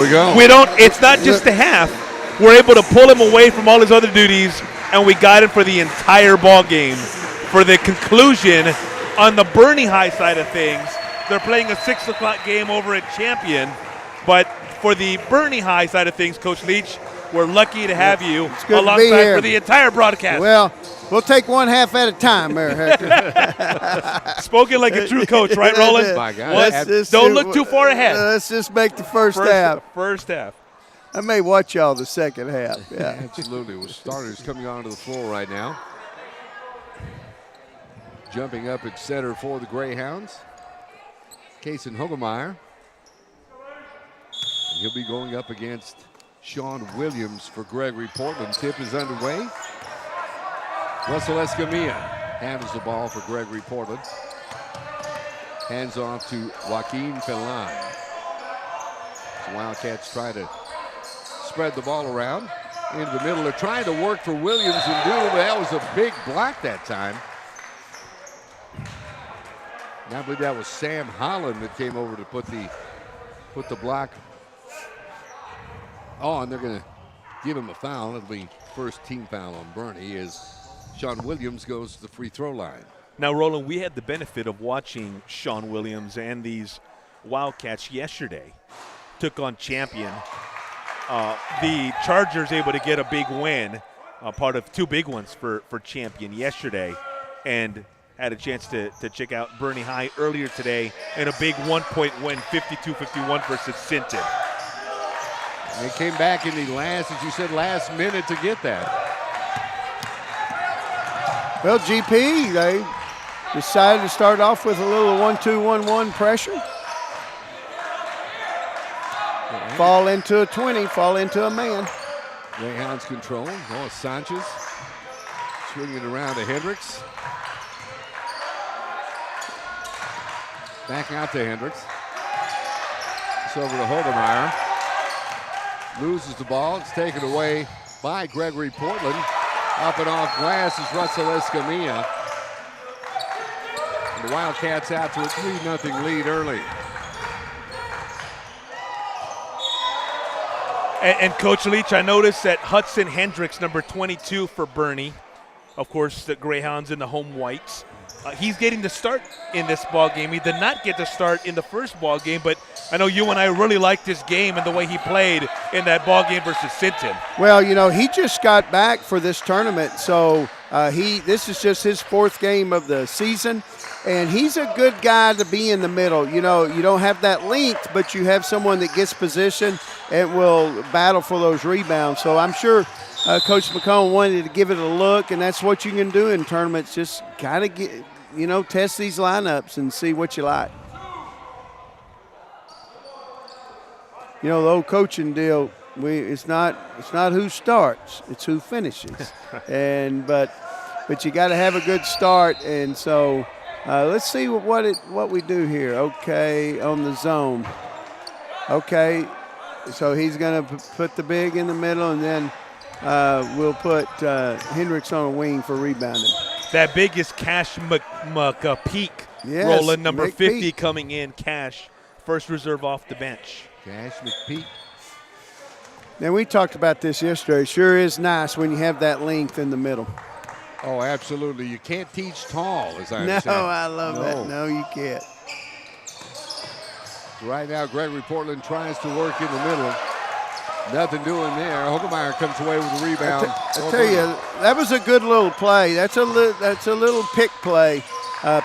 We go. We don't. It's not just the half. We're able to pull him away from all his other duties, and we got him for the entire ball game. For the conclusion, on the Boerne High side of things, they're playing a 6 o'clock game over at Champion. But for the Boerne High side of things, Coach Leach, we're lucky to have you alongside for the entire broadcast. Well, we'll take one half at a time there, Hector. Spoken like a true coach, right, Roland? My God. Don't look too far ahead. Let's just make the first half. First half. I may watch y'all the second half. Yeah. Absolutely. With starters coming onto the floor right now. Jumping up at center for the Greyhounds, Kason Hogemeyer. And he'll be going up against Sean Williams for Gregory-Portland. Tip is underway. Russell Escamilla handles the ball for Gregory-Portland. Hands off to Joaquin Fellan. The Wildcats try to spread the ball around into the middle. They're trying to work for Williams and do, but that was a big block that time. And I believe that was Sam Holland that came over to put the block on. They're going to give him a foul. It'll be first team foul on Boerne as Sean Williams goes to the free throw line. Now, Roland, we had the benefit of watching Sean Williams and these Wildcats yesterday. Took on Champion. The Chargers able to get a big win, part of two big ones for Champion yesterday, and had a chance to check out Boerne High earlier today in a big 1-point win, 52-51 versus Sinton. They came back in the last, as you said, last minute to get that. Well, GP, they decided to start off with a little 1-2-1-1 pressure. Fall into a 20, fall into a man. Greyhounds control. Oh, Sanchez swinging it around to Hendricks. Back out to Hendricks. It's over to Hogemeyer. Loses the ball. It's taken away by Gregory-Portland. Up and off glass is Russell Escamilla. And the Wildcats out to a 3-0 lead early. And Coach Leach, I noticed that Hudson Hendricks, number 22 for Boerne, of course, the Greyhounds in the home whites. He's getting the start in this ball game. He did not get the start in the first ball game, but I know you and I really liked this game and the way he played in that ball game versus Sinton. Well, you know, he just got back for this tournament, so this is just his fourth game of the season, and he's a good guy to be in the middle. You know, you don't have that length, but you have someone that gets position and will battle for those rebounds. So I'm sure Coach McCone wanted to give it a look, and that's what you can do in tournaments. Just got to get, test these lineups and see what you like. The old coaching deal, it's not who starts, it's who finishes. But you got to have a good start, and so let's see what we do here. Okay, on the zone. Okay, so he's going to put the big in the middle, and then we'll put Hendricks on a wing for rebounding. That big is Cash McPeak, yes, Roland, number McPeak. 50 coming in. Cash, first reserve off the bench. Cash McPeak. Now, we talked about this yesterday. Sure is nice when you have that length in the middle. Oh, absolutely. You can't teach tall, as I understand. No, I love that. No, you can't. Right now, Gregory-Portland tries to work in the middle. Nothing doing there. Hogemeyer comes away with a rebound. I tell you, that was a good little play. That's a little pick play.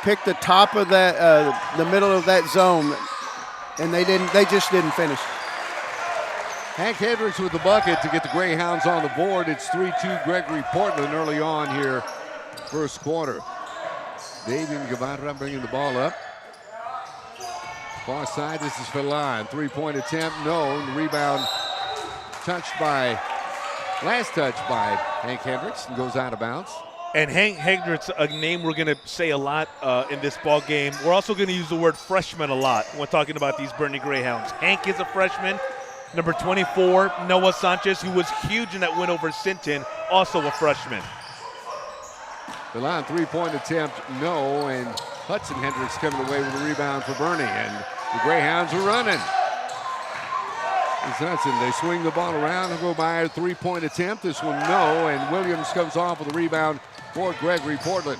Pick the top of that, the middle of that zone, and they just didn't finish. Hank Hendricks with the bucket to get the Greyhounds on the board. It's 3-2 Gregory-Portland early on here, first quarter. Davian Guevara bringing the ball up. Far side, this is Fellan. Three-point attempt, no. And the rebound last touch by Hank Hendricks, and goes out of bounds. And Hank Hendricks, a name we're going to say a lot in this ball game. We're also going to use the word freshman a lot when talking about these Boerne Greyhounds. Hank is a freshman. Number 24, Noah Sanchez, who was huge in that win over Sinton, also a freshman. Fellan, three-point attempt, no. And Hudson Hendricks coming away with a rebound for Boerne. And the Greyhounds are running. It's Hudson. They swing the ball around and go by a three-point attempt. This one, no, and Williams comes off with a rebound for Gregory-Portland.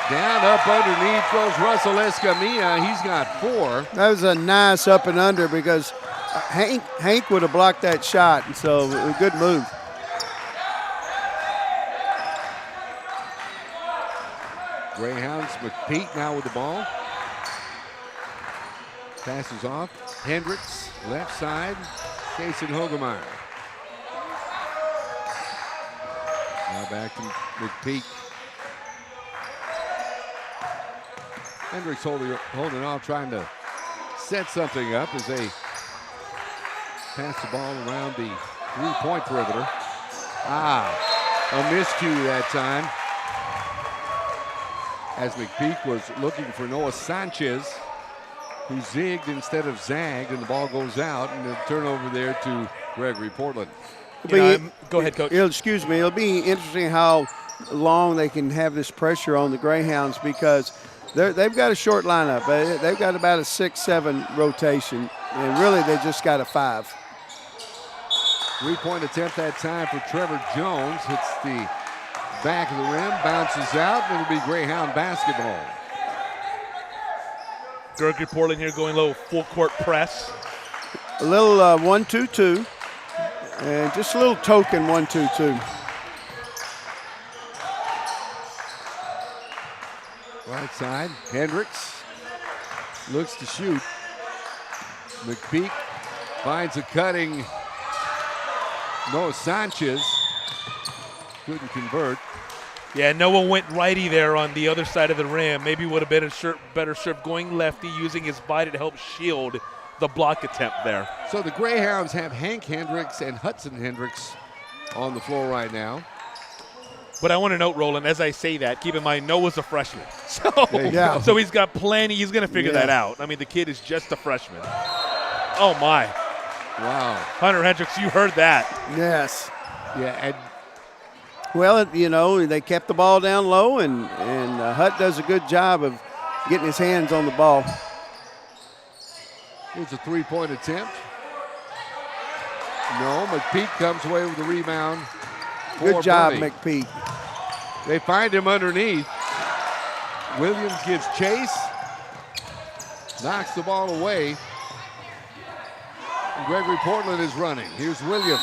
Down, up underneath goes Russell Escamilla. He's got 4. That was a nice up and under because Hank would have blocked that shot, and so a good move. Greyhounds, McPeak now with the ball. Passes off. Hendricks, left side. Jason Hogemeyer. Now back to McPeak. Hendricks holding off, trying to set something up as they pass the ball around the three-point perimeter. A miscue that time, as McPeak was looking for Noah Sanchez, who zigged instead of zagged, and the ball goes out, and the turnover there to Gregory-Portland. Go ahead, Coach. Excuse me. It'll be interesting how long they can have this pressure on the Greyhounds because they've got a short lineup. They've got about a 6-7 rotation, and really they just got a 5. Three-point attempt that time for Trevor Jones. Hits the back of the rim, bounces out, and it'll be Greyhound basketball. Gregory-Portland here going low, full court press. A little 1-2-2, and just a little token 1-2-2. Right side, Hendricks looks to shoot. McPeak finds a cutting Noah Sanchez. Couldn't convert. Yeah, Noah went righty there on the other side of the rim. Maybe would have been a better serve going lefty, using his body to help shield the block attempt there. So the Greyhounds have Hank Hendricks and Hudson Hendricks on the floor right now. But I want to note, Roland, as I say that, keep in mind Noah's a freshman. So, go. so he's got plenty. He's going to figure that out. I mean, the kid is just a freshman. Oh, my. Wow. Hunter Hendricks, you heard that. Yes. Yeah, and well, they kept the ball down low, and Hutt does a good job of getting his hands on the ball. here's a three-point attempt. No, McPeak comes away with the rebound. Good job, Bernie. McPeak. They find him underneath. Williams gives chase, knocks the ball away. And Gregory-Portland is running. Here's Williams.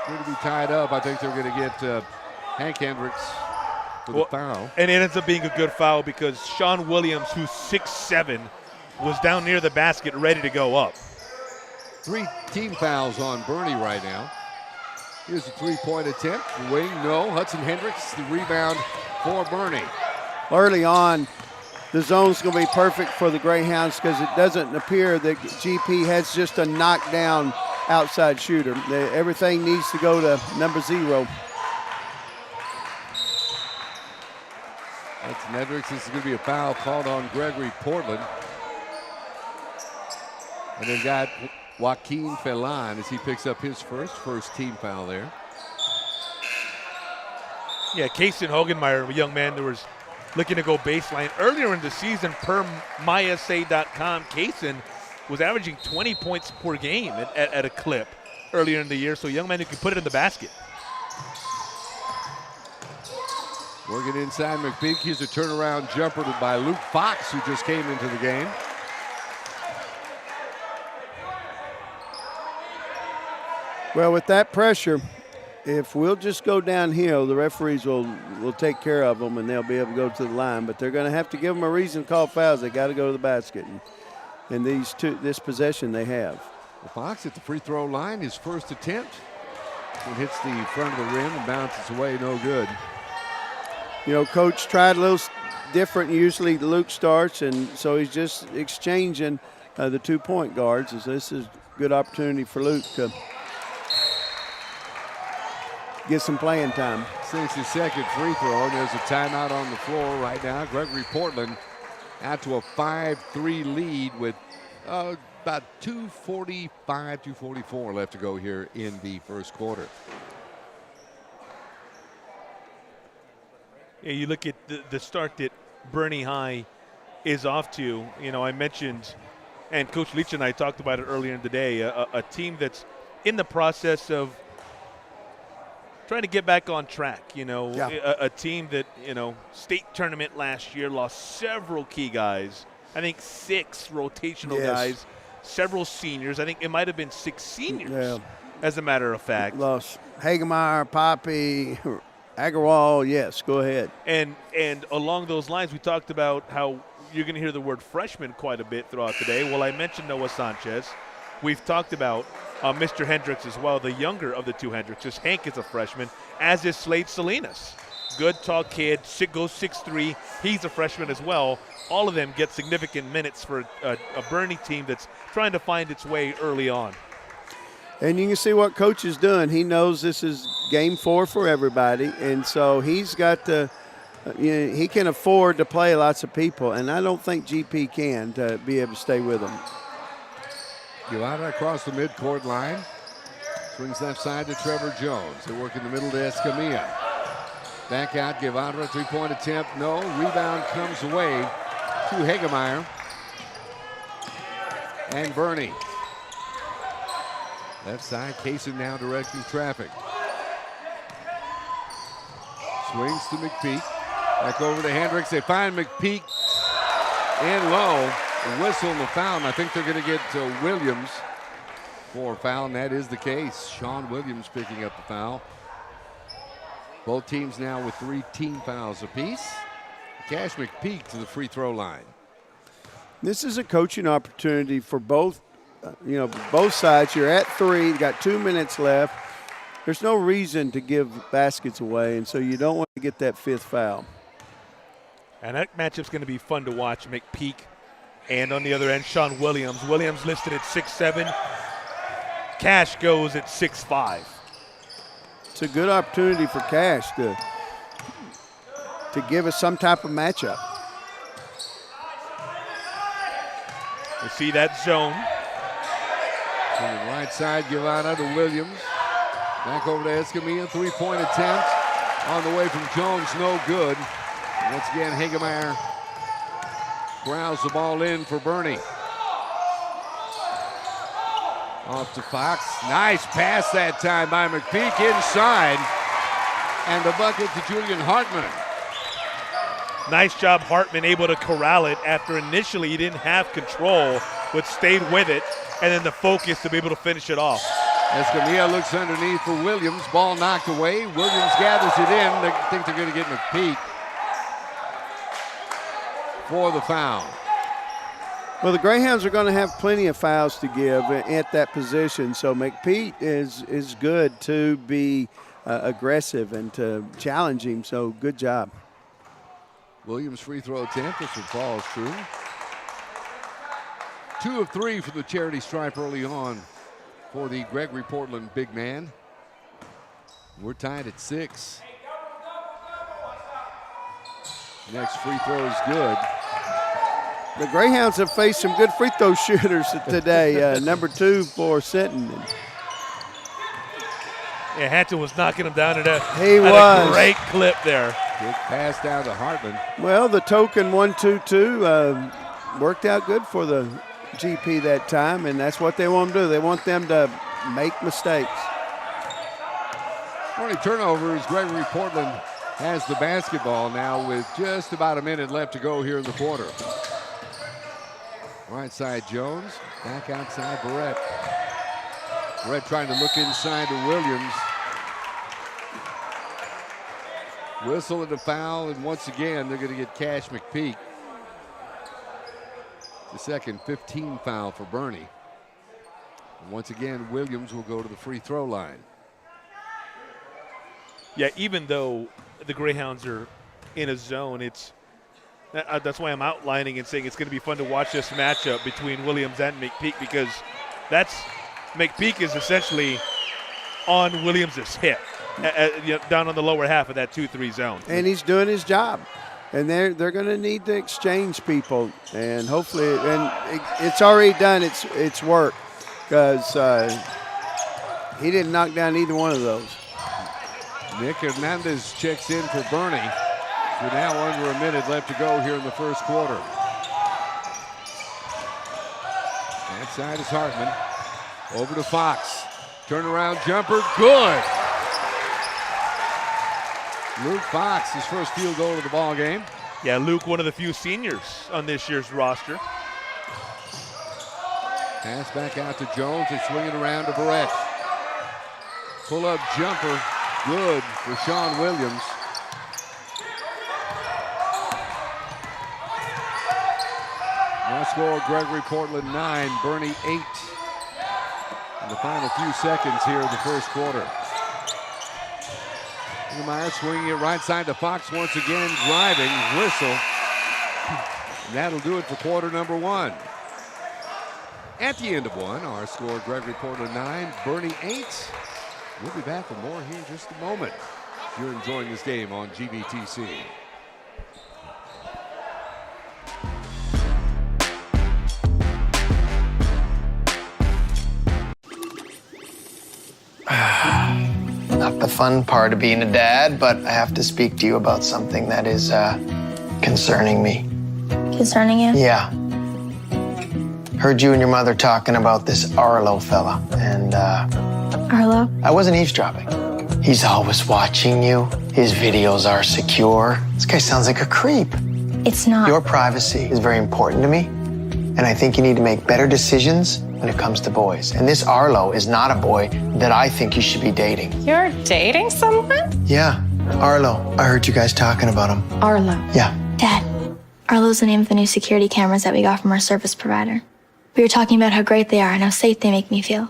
Going to be tied up. I think they're going to get Hank Hendricks for the foul. And it ends up being a good foul because Sean Williams, who's 6'7", was down near the basket ready to go up. 3 team fouls on Bernie right now. Here's a three-point attempt. Wing, no. Hudson Hendricks, the rebound for Bernie. Early on, the zone's going to be perfect for the Greyhounds because it doesn't appear that GP has just a knockdown outside shooter. Everything needs to go to number 0. That's Hendricks. This is going to be a foul called on Gregory-Portland. And they've got Joaquin Felan as he picks up his first team foul there. Yeah, Kason Hogemeyer, a young man that was looking to go baseline. Earlier in the season, per mysa.com, Kason was averaging 20 points per game at a clip earlier in the year. So a young man who can put it in the basket. Working inside McPeak. Here's a turnaround jumper by Luke Fox, who just came into the game. Well, with that pressure, if we'll just go downhill, the referees will take care of them and they'll be able to go to the line. But they're going to have to give them a reason to call fouls. They got to go to the basket. And this possession they have. Well, Fox at the free throw line, his first attempt. It hits the front of the rim and bounces away, no good. Coach tried a little different. Usually Luke starts, and so he's just exchanging the 2-point guards. So this is a good opportunity for Luke to get some playing time. Since his second free throw, and there's a timeout on the floor right now. Gregory-Portland out to a 5-3 lead with about 2:44 left to go here in the first quarter. Yeah, you look at the start that Boerne High is off to. You know, I mentioned, and Coach Leach and I talked about it earlier in the day, a team that's in the process of trying to get back on track. You know, a team that, you know, state tournament last year, lost several key guys. I think 6 rotational guys, several seniors. I think it might have been 6 seniors, as a matter of fact. Lost Hagemeyer, Poppy, Agarwal. Yes, go ahead. And along those lines, we talked about how you're going to hear the word freshman quite a bit throughout the day. Well, I mentioned Noah Sanchez. We've talked about Mr. Hendricks as well, the younger of the 2 Hendrickses. Hank is a freshman, as is Slade Salinas. Good, tall kid, goes 6'3". He's a freshman as well. All of them get significant minutes for a Boerne team that's trying to find its way early on. And you can see what Coach is doing. He knows this is game 4 for everybody, and so he's got to he can afford to play lots of people, and I don't think GP can to be able to stay with them. Guevara across the midcourt line. Swings left side to Trevor Jones. They work in the middle to Escamilla. Back out, Guevara, 3-point attempt, no. Rebound comes away to Hagemeyer. And Boerne. Left side, Kaysen now directing traffic. Swings to McPeak. Back over to Hendricks. They find McPeak in low. A whistle and the foul. And I think they're going to get Williams for a foul, and that is the case. Sean Williams picking up the foul. Both teams now with 3 team fouls apiece. Cash McPeak to the free throw line. This is a coaching opportunity for both, both sides. You're at 3, you got 2 minutes left. There's no reason to give baskets away, and so you don't want to get that 5th foul. And that matchup's going to be fun to watch. McPeak, and on the other end, Sean Williams. Williams listed at 6'7". Cash goes at 6'5". It's a good opportunity for Cash to give us some type of matchup. You see that zone. To the right side, Guevara to Williams. Back over to Escamilla, 3-point attempt. On the way from Jones, no good. Once again, Hagemeyer growls the ball in for Boerne. Off to Fox. Nice pass that time by McPeak inside. And the bucket to Julian Hartman. Nice job, Hartman, able to corral it after initially he didn't have control, but stayed with it, and then the focus to be able to finish it off. Escamilla looks underneath for Williams. Ball knocked away. Williams gathers it in. They think they're going to get McPeak for the foul. Well, the Greyhounds are going to have plenty of fouls to give at that position, so McPeak is good to be aggressive and to challenge him, so good job. Williams' free throw attempt, this one falls true. 2 of 3 for the charity stripe early on for the Gregory-Portland big man. We're tied at 6. Next free throw is good. The Greyhounds have faced some good free throw shooters today. Number 2 for Sinton. Yeah, Hatton was knocking him down at a great clip there. Good pass down to Hartman. Well, the token 1-2-2 worked out good for the GP that time, and that's what they want to do. They want them to make mistakes. Only turnovers. Gregory-Portland has the basketball now with just about a minute left to go here in the quarter. Right side Jones, back outside Barrett. Barrett trying to look inside to Williams. Whistle and a foul, and once again they're going to get Cash McPeak. The second 15 foul for Boerne. And once again, Williams will go to the free throw line. Yeah, even though the Greyhounds are in a zone, that's why I'm outlining and saying it's going to be fun to watch this matchup between Williams and McPeak, because McPeak is essentially on Williams' hip, down on the lower half of that 2-3 zone. And he's doing his job. And they're going to need to exchange people, and hopefully, it's already done its work, because he didn't knock down either one of those. Nick Hernandez checks in for Boerne. We're now under a minute left to go here in the first quarter. That side is Hartman. Over to Fox. Turnaround jumper, good. Luke Fox, his first field goal of the ball game. Yeah, Luke, one of the few seniors on this year's roster. Pass back out to Jones. They're swinging around to Barrett. Pull-up jumper, good for Sean Williams. Now score Gregory-Portland 9, Boerne 8. In the final few seconds here of the first quarter. Meyer swinging it right side to Fox once again, driving, whistle. And that'll do it for quarter number 1. At the end of one, our score Gregory-Portland 9, Boerne 8. We'll be back for more here in just a moment. If you're enjoying this game on GBTC. Not the fun part of being a dad, but I have to speak to you about something that is concerning me. Concerning you? Yeah. Heard you and your mother talking about this Arlo fella, and Arlo? I wasn't eavesdropping. He's always watching you. His videos are secure. This guy sounds like a creep. It's not. Your privacy is very important to me, and I think you need to make better decisions when it comes to boys. And this Arlo is not a boy that I think you should be dating. You're dating someone? Yeah, Arlo. I heard you guys talking about him. Arlo. Yeah. Dad, Arlo's the name of the new security cameras that we got from our service provider. We were talking about how great they are and how safe they make me feel.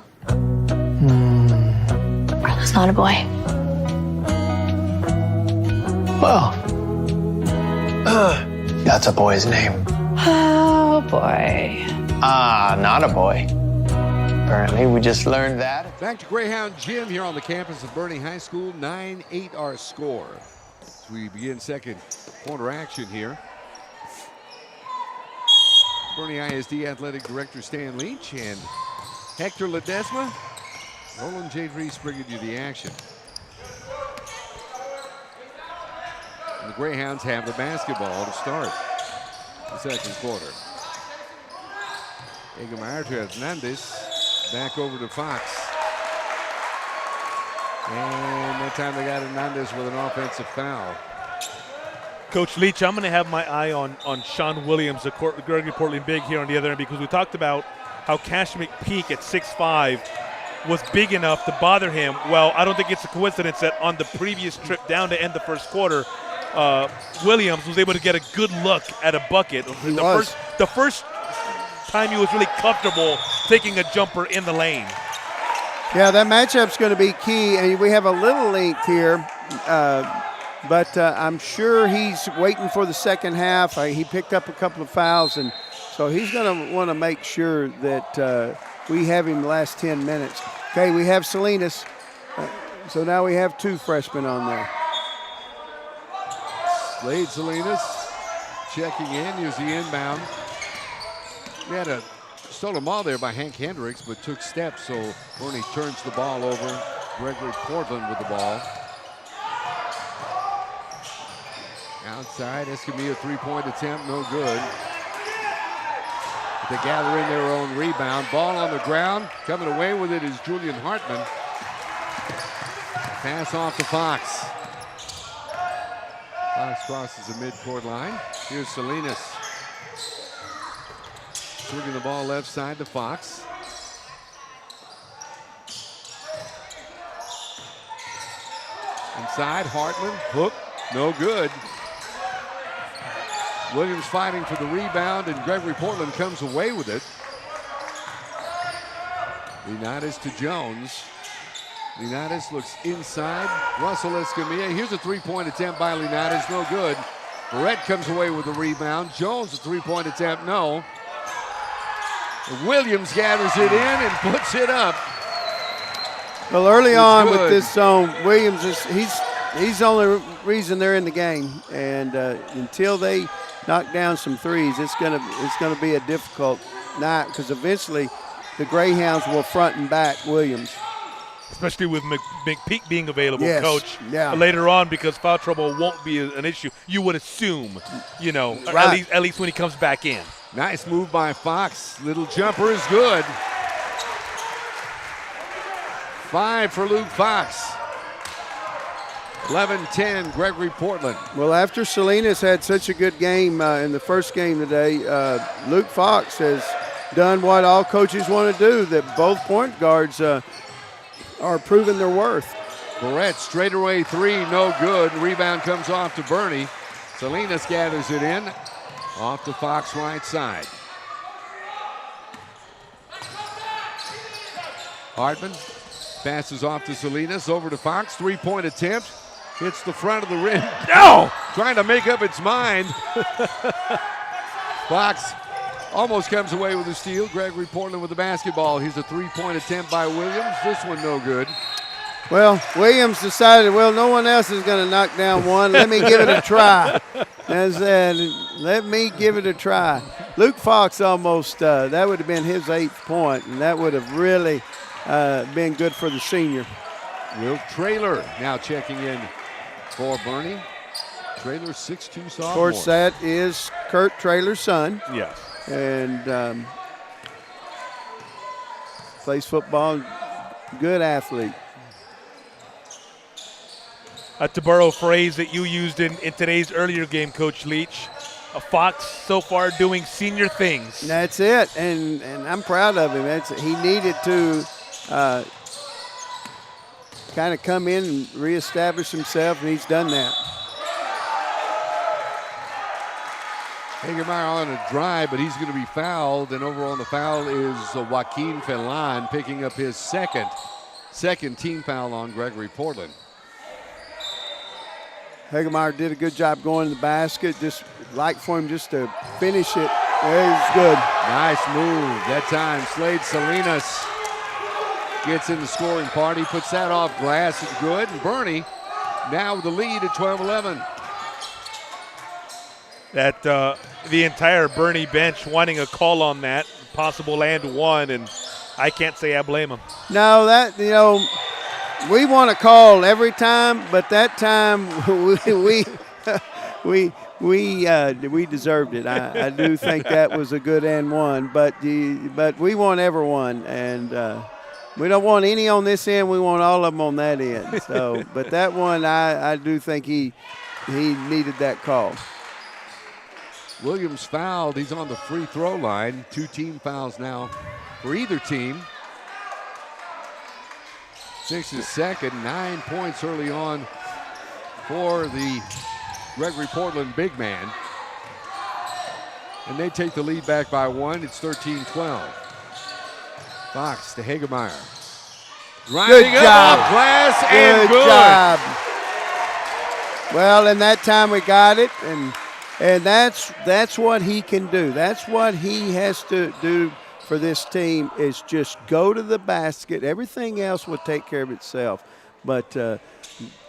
Arlo's not a boy. Well, that's a boy's name. Oh, boy. Not a boy. Apparently, we just learned that. Back to Greyhound Gym here on the campus of Boerne High School. 9-8 our score. As we begin second quarter action here. Boerne ISD Athletic Director Stan Leach and Hector Ledesma. Roland J. Dries bringing you the action. And the Greyhounds have the basketball to start the second quarter. Egemeyer to Hernandez. Back over to Fox. And that time they got Hernandez with an offensive foul. Coach Leach, I'm going to have my eye on Sean Williams, the Gregory-Portland big here on the other end, because we talked about how Cash McPeak at 6'5" was big enough to bother him. Well, I don't think it's a coincidence that on the previous trip down to end the first quarter, Williams was able to get a good look at a bucket. The first time he was really comfortable taking a jumper in the lane. Yeah, that matchup's going to be key, and we have a little length here. But I'm sure he's waiting for the second half. He picked up a couple of fouls, and so he's going to want to make sure that we have him the last 10 minutes. Okay, we have Salinas. So now we have two freshmen on there. Slade Salinas checking in, here's the inbound. We had a stolen ball there by Hank Hendricks, but took steps, so Boerne turns the ball over. Gregory-Portland with the ball. Outside, Escamilla three-point attempt, no good. They gather in their own rebound. Ball on the ground. Coming away with it is Julian Hartman. Pass off to Fox. Fox crosses the midcourt line. Here's Salinas. Swinging the ball left side to Fox. Inside, Hartman. Hook, no good. Williams fighting for the rebound, and Gregory-Portland comes away with it. Leonidas to Jones. Leonidas looks inside. Russell Escamilla. Here's a three-point attempt by Leonidas, no good. Barrett comes away with the rebound. Jones, a three-point attempt, no. Williams gathers it in and puts it up. Well, early on with this zone, Williams he's the only reason they're in the game, and until they knock down some threes, it's gonna be a difficult night because eventually the Greyhounds will front and back Williams. especially with McPeak being available, Yes, Coach. yeah. Later on, because foul trouble won't be an issue. You would assume, Right. at least when he comes back in. Nice move by Fox. Little jumper is good. 5 for Luke Fox. 11-10, Gregory-Portland. Well, after Salinas had such a good game in the first game today, Luke Fox has done what all coaches want to do, that both point guards are proving their worth. Barrett, straightaway three, no good. Rebound comes off to Boerne. Salinas gathers it in. Off to Fox right side. Hartman passes off to Salinas, over to Fox. Three-point attempt. Hits the front of the rim. No! Trying to make up its mind. Fox almost comes away with a steal. Gregory-Portland with the basketball. Here's a three-point attempt by Williams. This one no good. Well, Williams decided, no one else is going to knock down one. Let me give it a try. Let me give it a try. Luke Fox almost, that would have been his 8th point, and that would have really been good for the senior. Will Traylor now checking in for Boerne. Traylor, 6'2" sophomore. Of course, that is Kurt Traylor's son. Yes. And plays football, good athlete. To borrow a phrase that you used in today's earlier game, Coach Leach, a Fox so far doing senior things. That's it, and I'm proud of him. He needed to kind of come in and reestablish himself, and he's done that. Hagemeyer on a drive, but he's going to be fouled, and over on the foul is Joaquin Felon picking up his second team foul on Gregory-Portland. Hagemeyer did a good job going to the basket. Just like for him just to finish it. There's good. Nice move. That time, Slade Salinas gets in the scoring party, puts that off glass. It's good. And Boerne now with the lead at 12-11. That the entire Boerne bench wanting a call on that, possible and one, and I can't say I blame him. No, we want to call every time, but that time we deserved it. I do think that was a good and one, but we want everyone, and we don't want any on this end. We want all of them on that end. So, but that one, I do think he needed that call. Williams fouled. He's on the free throw line. 2 team fouls now for either team. 6 is second. 9 points early on for the Gregory-Portland big man. And they take the lead back by 1. It's 13-12. Fox to Hagemeyer. Driving Good up job. off glass and Good good. job. Well, in that time we got it, and that's what he can do. That's what he has to do for this team, is just go to the basket. Everything else will take care of itself. But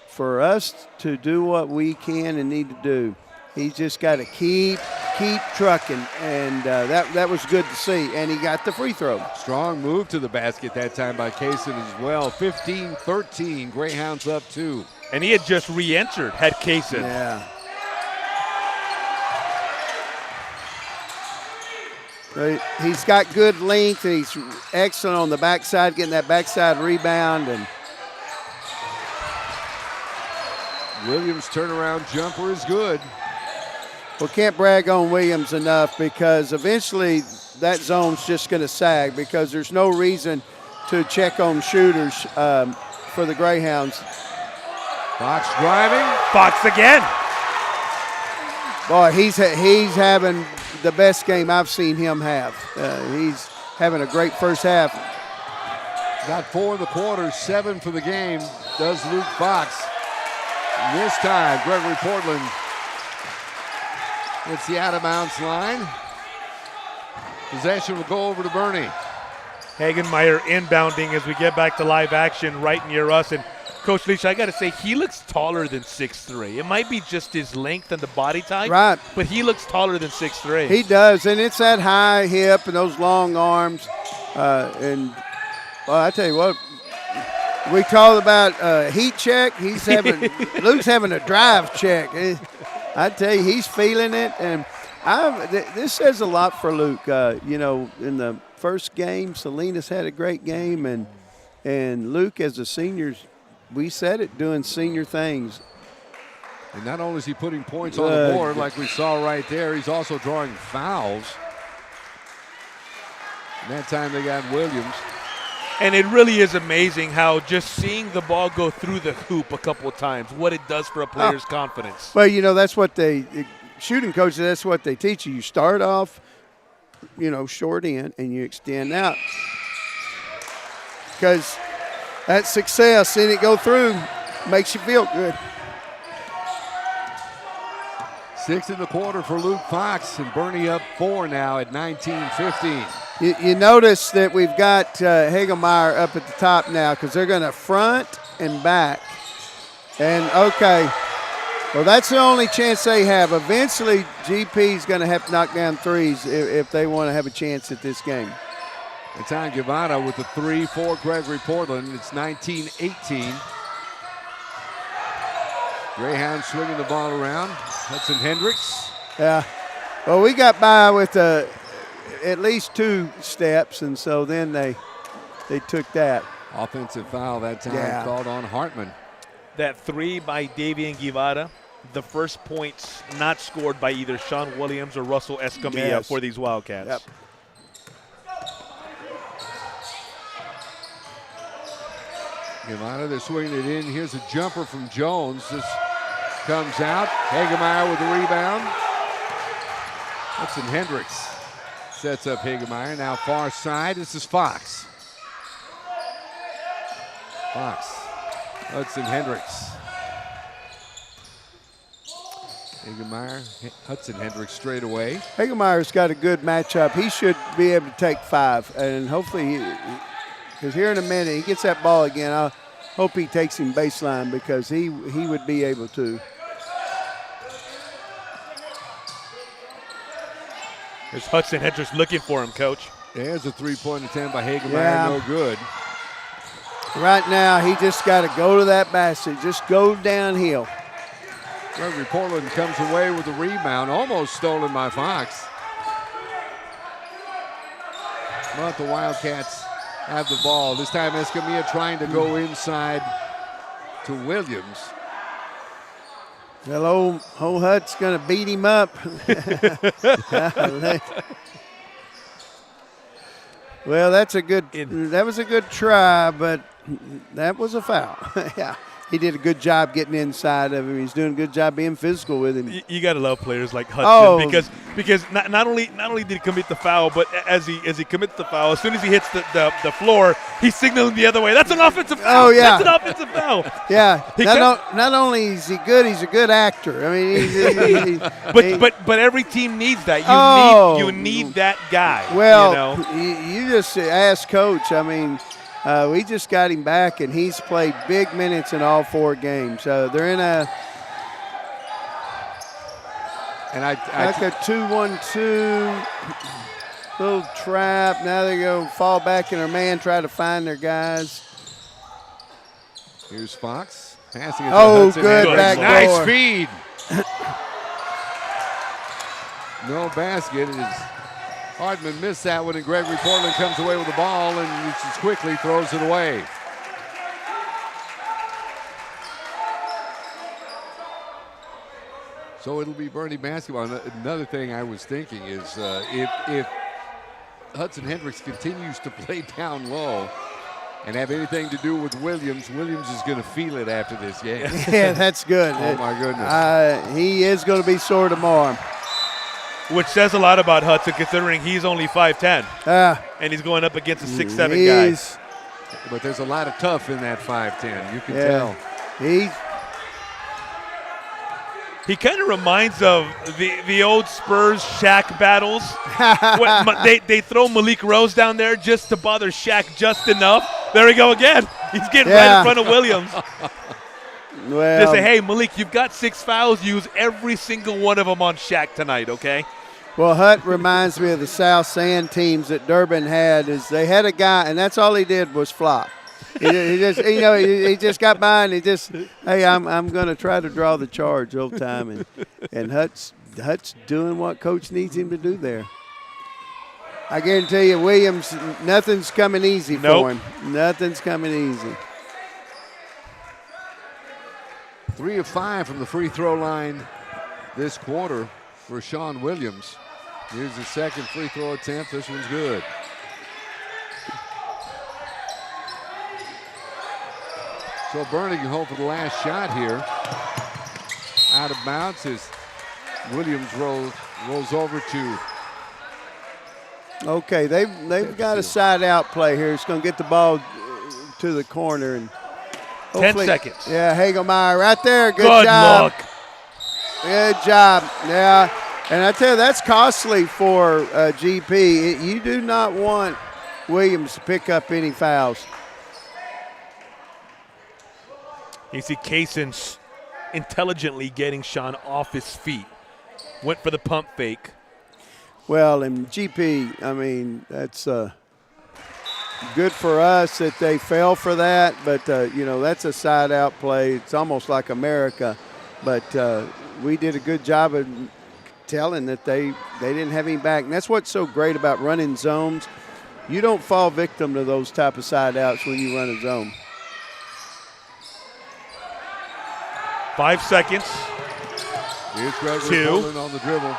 for us to do what we can and need to do, he's just got to keep trucking, and that was good to see. And he got the free throw. Strong move to the basket that time by Kaysen as well. 15-13, Greyhounds up 2. And he had just re-entered, had Kaysen. Yeah. He's got good length, and he's excellent on the backside, getting that backside rebound. And Williams' turnaround jumper is good. we can't brag on Williams enough, because eventually that zone's just going to sag, because there's no reason to check on shooters for the Greyhounds. Fox driving. Fox again. Boy, he's having the best game I've seen him have. He's having a great first half. Got 4 in the quarter, 7 for the game, does Luke Fox. And this time, Gregory-Portland hits the out-of-bounds line. Possession will go over to Boerne. Hagemeyer inbounding as we get back to live action right near us. And Coach Leach, I got to say, he looks taller than 6'3". It might be just his length and the body type, Right. but he looks taller than 6'3". He does, and it's that high hip and those long arms. And I tell you what, We call about heat check. He's having Luke's having a drive check. I tell you, he's feeling it, and this says a lot for Luke. In the first game, Salinas had a great game, and Luke, as a senior, we said it, doing senior things. And not only is he putting points on the board, like we saw right there, he's also drawing fouls. And that time they got Williams. And it really is amazing how just seeing the ball go through the hoop a couple of times, what it does for a player's confidence. Well, that's what shooting coaches, that's what they teach you. You start off, short in, and you extend out. Because that success, seeing it go through, makes you feel good. 6 in the quarter for Luke Fox, and Boerne up 4 now at 19-15. You notice that we've got Hagemeyer up at the top now because they're going to front and back. And, okay, well, that's the only chance they have. Eventually, GP is going to have to knock down threes if they want to have a chance at this game. Anton Guevara with the 3 for Gregory-Portland. It's 19-18. Greyhounds swinging the ball around. Hudson Hendricks. Yeah. Well, we got by with at least 2 steps, and so then they took that. Offensive foul that time called on Hartman. That 3 by Davian Guevara, the first points not scored by either Sean Williams or Russell Escamilla for these Wildcats. Yep. Guevara, they're swinging it in. Here's a jumper from Jones. This comes out. Hagemeyer with the rebound. Hudson Hendricks sets up Hagemeyer. Now far side. This is Fox. Hudson Hendricks. Hagemeyer, Hudson Hendricks straight away. Hagemeyer's got a good matchup. He should be able to take 5, and hopefully because here in a minute he gets that ball again. I hope he takes him baseline because he would be able to. There's Hudson Hendricks looking for him, Coach. There's a 3-point attempt by Hagemeyer, no good. Right now, he just got to go to that basket, just go downhill. Gregory-Portland comes away with a rebound, almost stolen by Fox. But the Wildcats have the ball. This time Escamilla trying to go inside to Williams. Well, old Hut's going to beat him up. Well, that was a good try, but that was a foul. Yeah. He did a good job getting inside of him. He's doing a good job being physical with him. You got to love players like Hudson because not only did he commit the foul, but as he commits the foul, as soon as he hits the floor, he's signaling the other way. That's an offensive foul. Oh yeah, that's an offensive foul. Yeah. Not only is he good, he's a good actor. I mean, but every team needs that. You need that guy. Well, you just ask Coach. I mean. We just got him back, and he's played big minutes in all 4 games. They're in a 2-1-2 little trap. Now they're going to fall back in their man, try to find their guys. Here's Fox passing it to Hudson. Good back nice door. feed. No basket. It is. Hartman missed that one, and Gregory-Portland comes away with the ball and just quickly throws it away. So it'll be Boerne basketball. Another thing I was thinking is if Hudson Hendricks continues to play down low and have anything to do with Williams is going to feel it after this game. Yeah, that's good. Oh, my goodness. He is going to be sore tomorrow. Which says a lot about Hudson, considering he's only 5'10", and he's going up against a 6'7" guy. But there's a lot of tough in that 5'10". You can tell. He kind of reminds of the old Spurs Shaq battles. They throw Malik Rose down there just to bother Shaq just enough. There we go again. He's getting right in front of Williams. Well, just say, hey, Malik, you've got 6 fouls. Use every single one of them on Shaq tonight, okay? Well, Hut reminds me of the South Sand teams that Durbin had. Is they had a guy, and that's all he did was flop. He just, you know, he just got by and he just, hey, I'm going to try to draw the charge the whole time, and Hut's doing what coach needs him to do there. I guarantee you, Williams, nothing's coming easy for him. Nothing's coming easy. 3 of 5 from the free throw line this quarter for Sean Williams. Here's his second free throw attempt. This one's good. So Boerne can hope for the last shot here. Out of bounds as Williams rolls over to. Okay, they've got a side out play here. It's going to get the ball to the corner and 10 seconds. Yeah, Hagelmeyer right there. Good job. Look. Good job. Yeah, and I tell you, that's costly for GP. You do not want Williams to pick up any fouls. You see Kaysen intelligently getting Sean off his feet. Went for the pump fake. Well, and GP, I mean, that's good for us that they fell for that. But, you know, that's a side-out play. It's almost like America. But we did a good job of telling that they didn't have him back. And that's what's so great about running zones. You don't fall victim to those type of side-outs when you run a zone. 5 seconds. Here's Gregory-Portland on the dribble.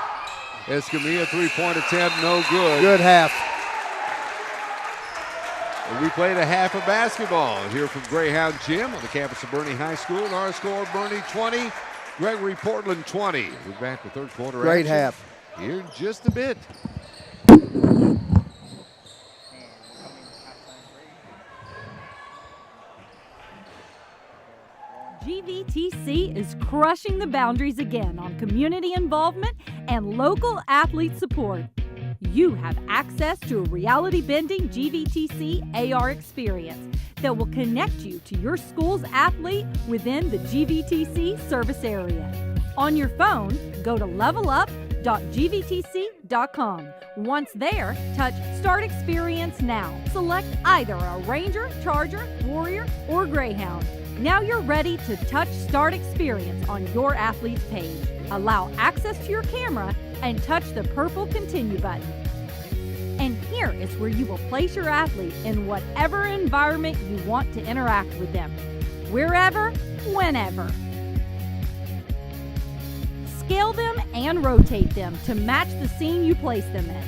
Escamilla, three-point attempt, no good. Good half. And we played a half of basketball here from Greyhound Gym on the campus of Boerne High School. And our score, Boerne 20, Gregory-Portland 20. We're back with third quarter Great action half. here in just a bit. GVTC is crushing the boundaries again on community involvement and local athlete support. You have access to a reality-bending GVTC AR experience that will connect you to your school's athlete within the GVTC service area. On your phone, go to levelup.gvtc.com. Once there, touch Start Experience Now. Select either a Ranger, Charger, Warrior, or Greyhound. Now you're ready to touch Start Experience on your athlete's page. Allow access to your camera and touch the purple Continue button. And here is where you will place your athlete in whatever environment you want to interact with them. Wherever, whenever. Scale them and rotate them to match the scene you place them in.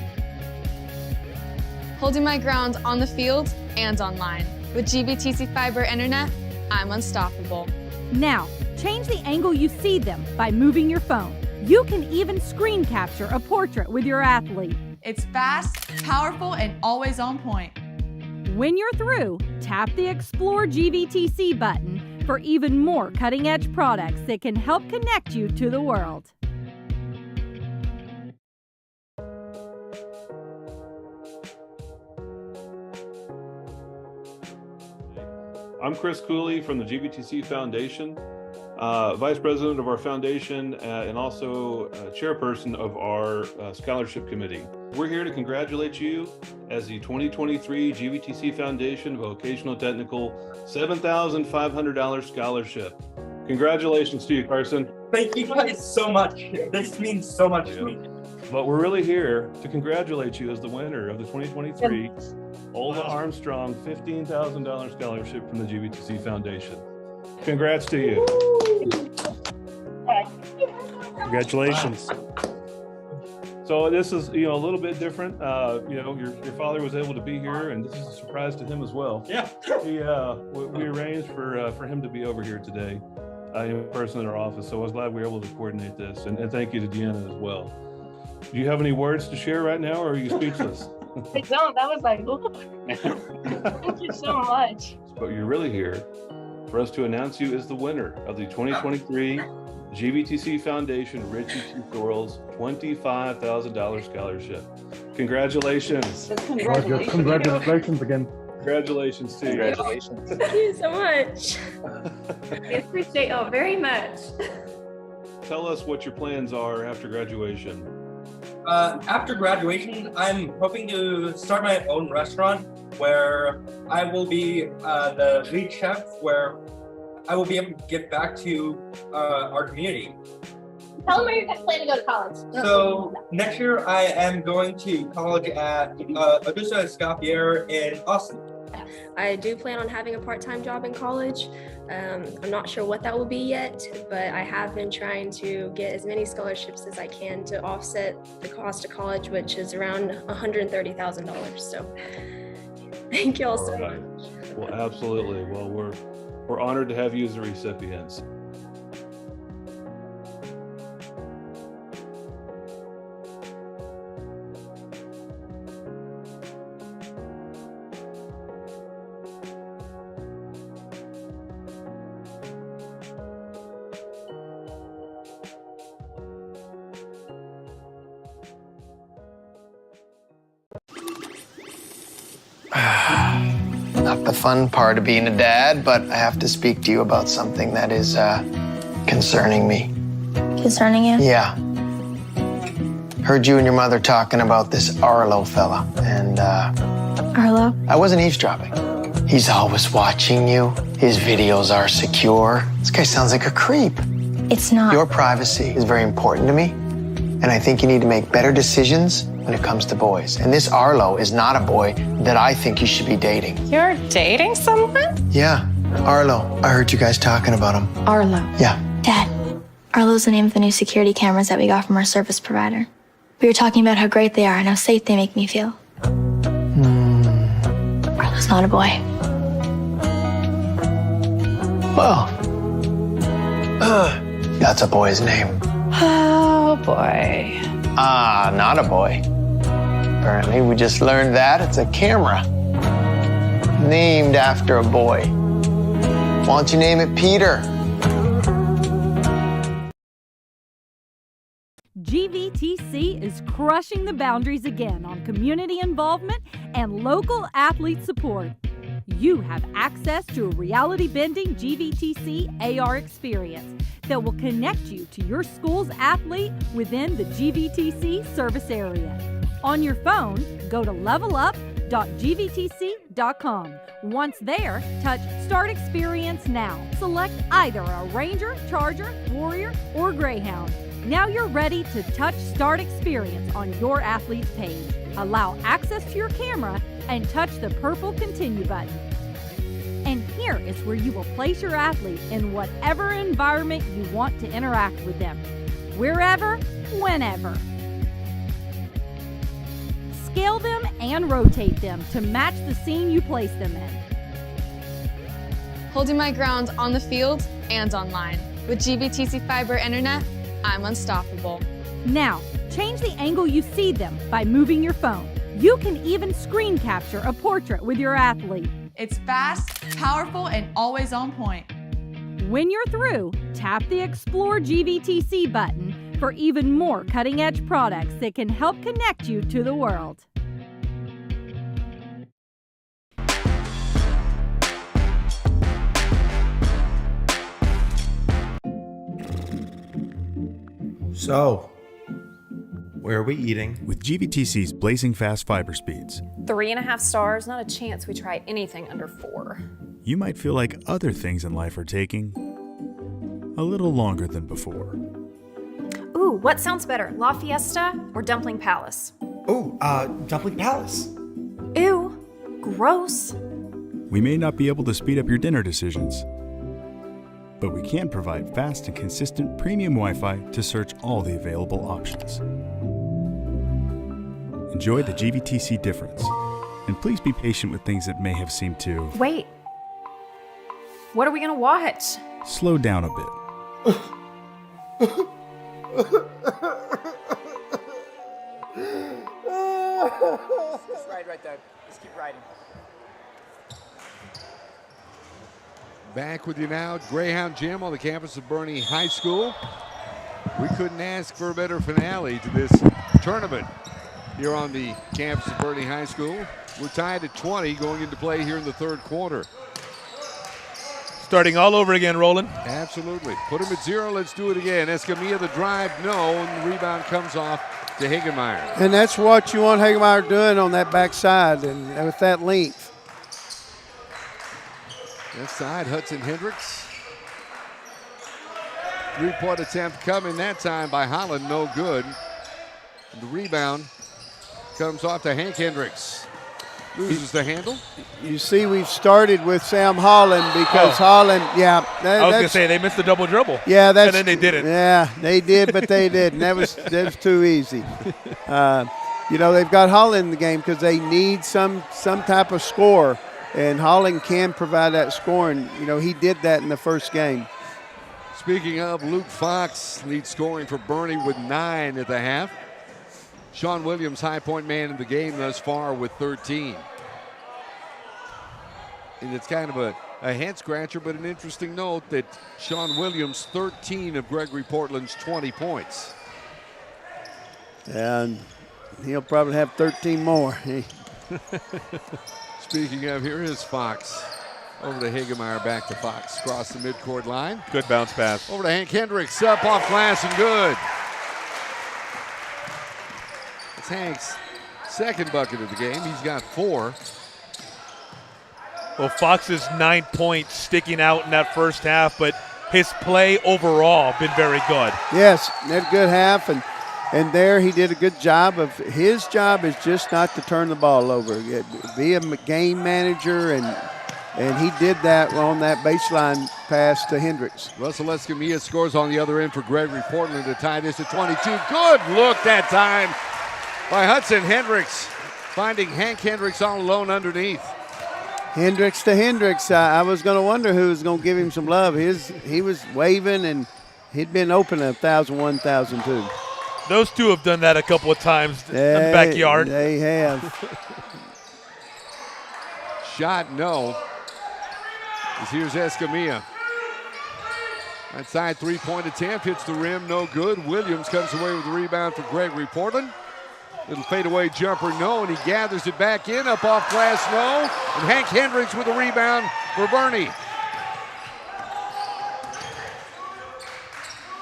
Holding my ground on the field and online. With GVTC Fiber Internet, I'm unstoppable. Now, change the angle you see them by moving your phone. You can even screen capture a portrait with your athlete. It's fast, powerful, and always on point. When you're through, tap the Explore GVTC button for even more cutting-edge products that can help connect you to the world. I'm Chris Cooley from the GVTC Foundation, Vice President of our foundation and also Chairperson of our Scholarship Committee. We're here to congratulate you as the 2023 GVTC Foundation Vocational Technical $7,500 Scholarship. Congratulations to you, Carson. Thank you guys so much. This means so much to me. But we're really here to congratulate you as the winner of the 2023 Olga Armstrong $15,000 scholarship from the GVTC Foundation. Congrats to you. Congratulations. So this is, a little bit different. Your father was able to be here, and this is a surprise to him as well. Yeah. We arranged for him to be over here today in person in our office. So I was glad we were able to coordinate this, and thank you to Deanna as well. Do you have any words to share right now, or are you speechless? I don't. That was like, ooh. Thank you so much. But you're really here for us to announce you as the winner of the 2023 GVTC Foundation Richie T. Thorles $25,000 scholarship. Congratulations. Congratulations again. Congratulations to you. Congratulations. Thank you so much. I appreciate y'all very much. Tell us what your plans are after graduation. After graduation, I'm hoping to start my own restaurant where I will be the lead chef, where I will be able to give back to our community. Tell them where you plan to go to college. So next year, I am going to college at Augusta Escoffier in Austin. I do plan on having a part-time job in college. I'm not sure what that will be yet, but I have been trying to get as many scholarships as I can to offset the cost of college, which is around $130,000. So thank you all so much. Well, absolutely. Well, we're honored to have you as the recipients. Not the fun part of being a dad, but I have to speak to you about something that is concerning me. Concerning you? Yeah. Heard you and your mother talking about this Arlo fella, and Arlo? I wasn't eavesdropping. He's always watching you. His videos are secure. This guy sounds like a creep. It's not. Your privacy is very important to me, and I think you need to make better decisions when it comes to boys. And this Arlo is not a boy that I think you should be dating. You're dating someone? Yeah, Arlo. I heard you guys talking about him. Arlo. Yeah. Dad, Arlo's the name of the new security cameras that we got from our service provider. We were talking about how great they are and how safe they make me feel. Arlo's not a boy. Well, that's a boy's name. Oh, boy. Ah, not a boy. Apparently, we just learned that it's a camera named after a boy. Why don't you name it Peter? GVTC is crushing the boundaries again on community involvement and local athlete support. You have access to a reality-bending GVTC AR experience that will connect you to your school's athlete within the GVTC service area. On your phone, go to levelup.gvtc.com. Once there, touch Start Experience Now. Select either a Ranger, Charger, Warrior, or Greyhound. Now you're ready to touch Start Experience on your athlete's page. Allow access to your camera and touch the purple Continue button. And here is where you will place your athlete in whatever environment you want to interact with them, wherever, whenever. Scale them and rotate them to match the scene you place them in. Holding my ground on the field and online. With GVTC Fiber Internet, I'm unstoppable. Now, change the angle you see them by moving your phone. You can even screen capture a portrait with your athlete. It's fast, powerful, and always on point. When you're through, tap the Explore GVTC button for even more cutting-edge products that can help connect you to the world. So, where are we eating? With GVTC's blazing fast fiber speeds, 3.5 stars, not a chance we try anything under 4. you might feel like other things in life are taking a little longer than before. Ooh, what sounds better, La Fiesta or Dumpling Palace? Ooh, Dumpling Palace. Ew, gross. We may not be able to speed up your dinner decisions, but we can provide fast and consistent premium Wi-Fi to search all the available options. Enjoy the GVTC difference, and please be patient with things that may have seemed to... Wait, what are we gonna watch? Slow down a bit. Just ride right there. Just keep riding. Back with you now at Greyhound Gym on the campus of Boerne High School. We couldn't ask for a better finale to this tournament here on the campus of Boerne High School. We're tied at 20 going into play here in the third quarter. Starting all over again, Roland. Absolutely. Put him at 0. Let's do it again. Escamilla the drive, no, and the rebound comes off to Hagemeyer. And that's what you want Hagemeyer doing on that backside and with that length. Left side, Hudson Hendricks. 3-point attempt coming that time by Holland, no good. The rebound comes off to Hank Hendricks. Loses the handle. You see, we've started with Sam Holland because Holland, I was going to say they missed the double dribble. Yeah, and then they didn't. Yeah, they did, but they didn't. That was too easy. They've got Holland in the game because they need some type of score, and Holland can provide that scoring. He did that in the first game. Speaking of, Luke Fox leads scoring for Boerne with 9 at the half. Sean Williams, high point man in the game thus far with 13. And it's kind of a head scratcher, but an interesting note that Sean Williams, 13 of Gregory-Portland's 20 points. And he'll probably have 13 more. Speaking of, here is Fox. Over to Hagemeyer, back to Fox. Across the midcourt line. Good bounce pass. Over to Hank Hendricks, up off glass and good. It's Hank's second bucket of the game. He's got 4. Well, Fox's 9 points sticking out in that first half, but his play overall been very good. Yes, had a good half, and there he did a good job. His job is just not to turn the ball over. Be a game manager, and he did that on that baseline pass to Hendricks. Russell Escamilla scores on the other end for Gregory-Portland to tie this at 22. Good look that time by Hudson Hendricks, finding Hank Hendricks all alone underneath. Hendricks to Hendricks. I was going to wonder who was going to give him some love. He was waving, and he'd been open 1,000, 1,002. Those two have done that a couple of times in the backyard. They have. Shot, no. Here's Escamilla. Outside 3-point attempt, hits the rim, no good. Williams comes away with the rebound for Gregory-Portland. Little fadeaway jumper, no, and he gathers it back in, up off glass, no. And Hank Hendricks with the rebound for Boerne.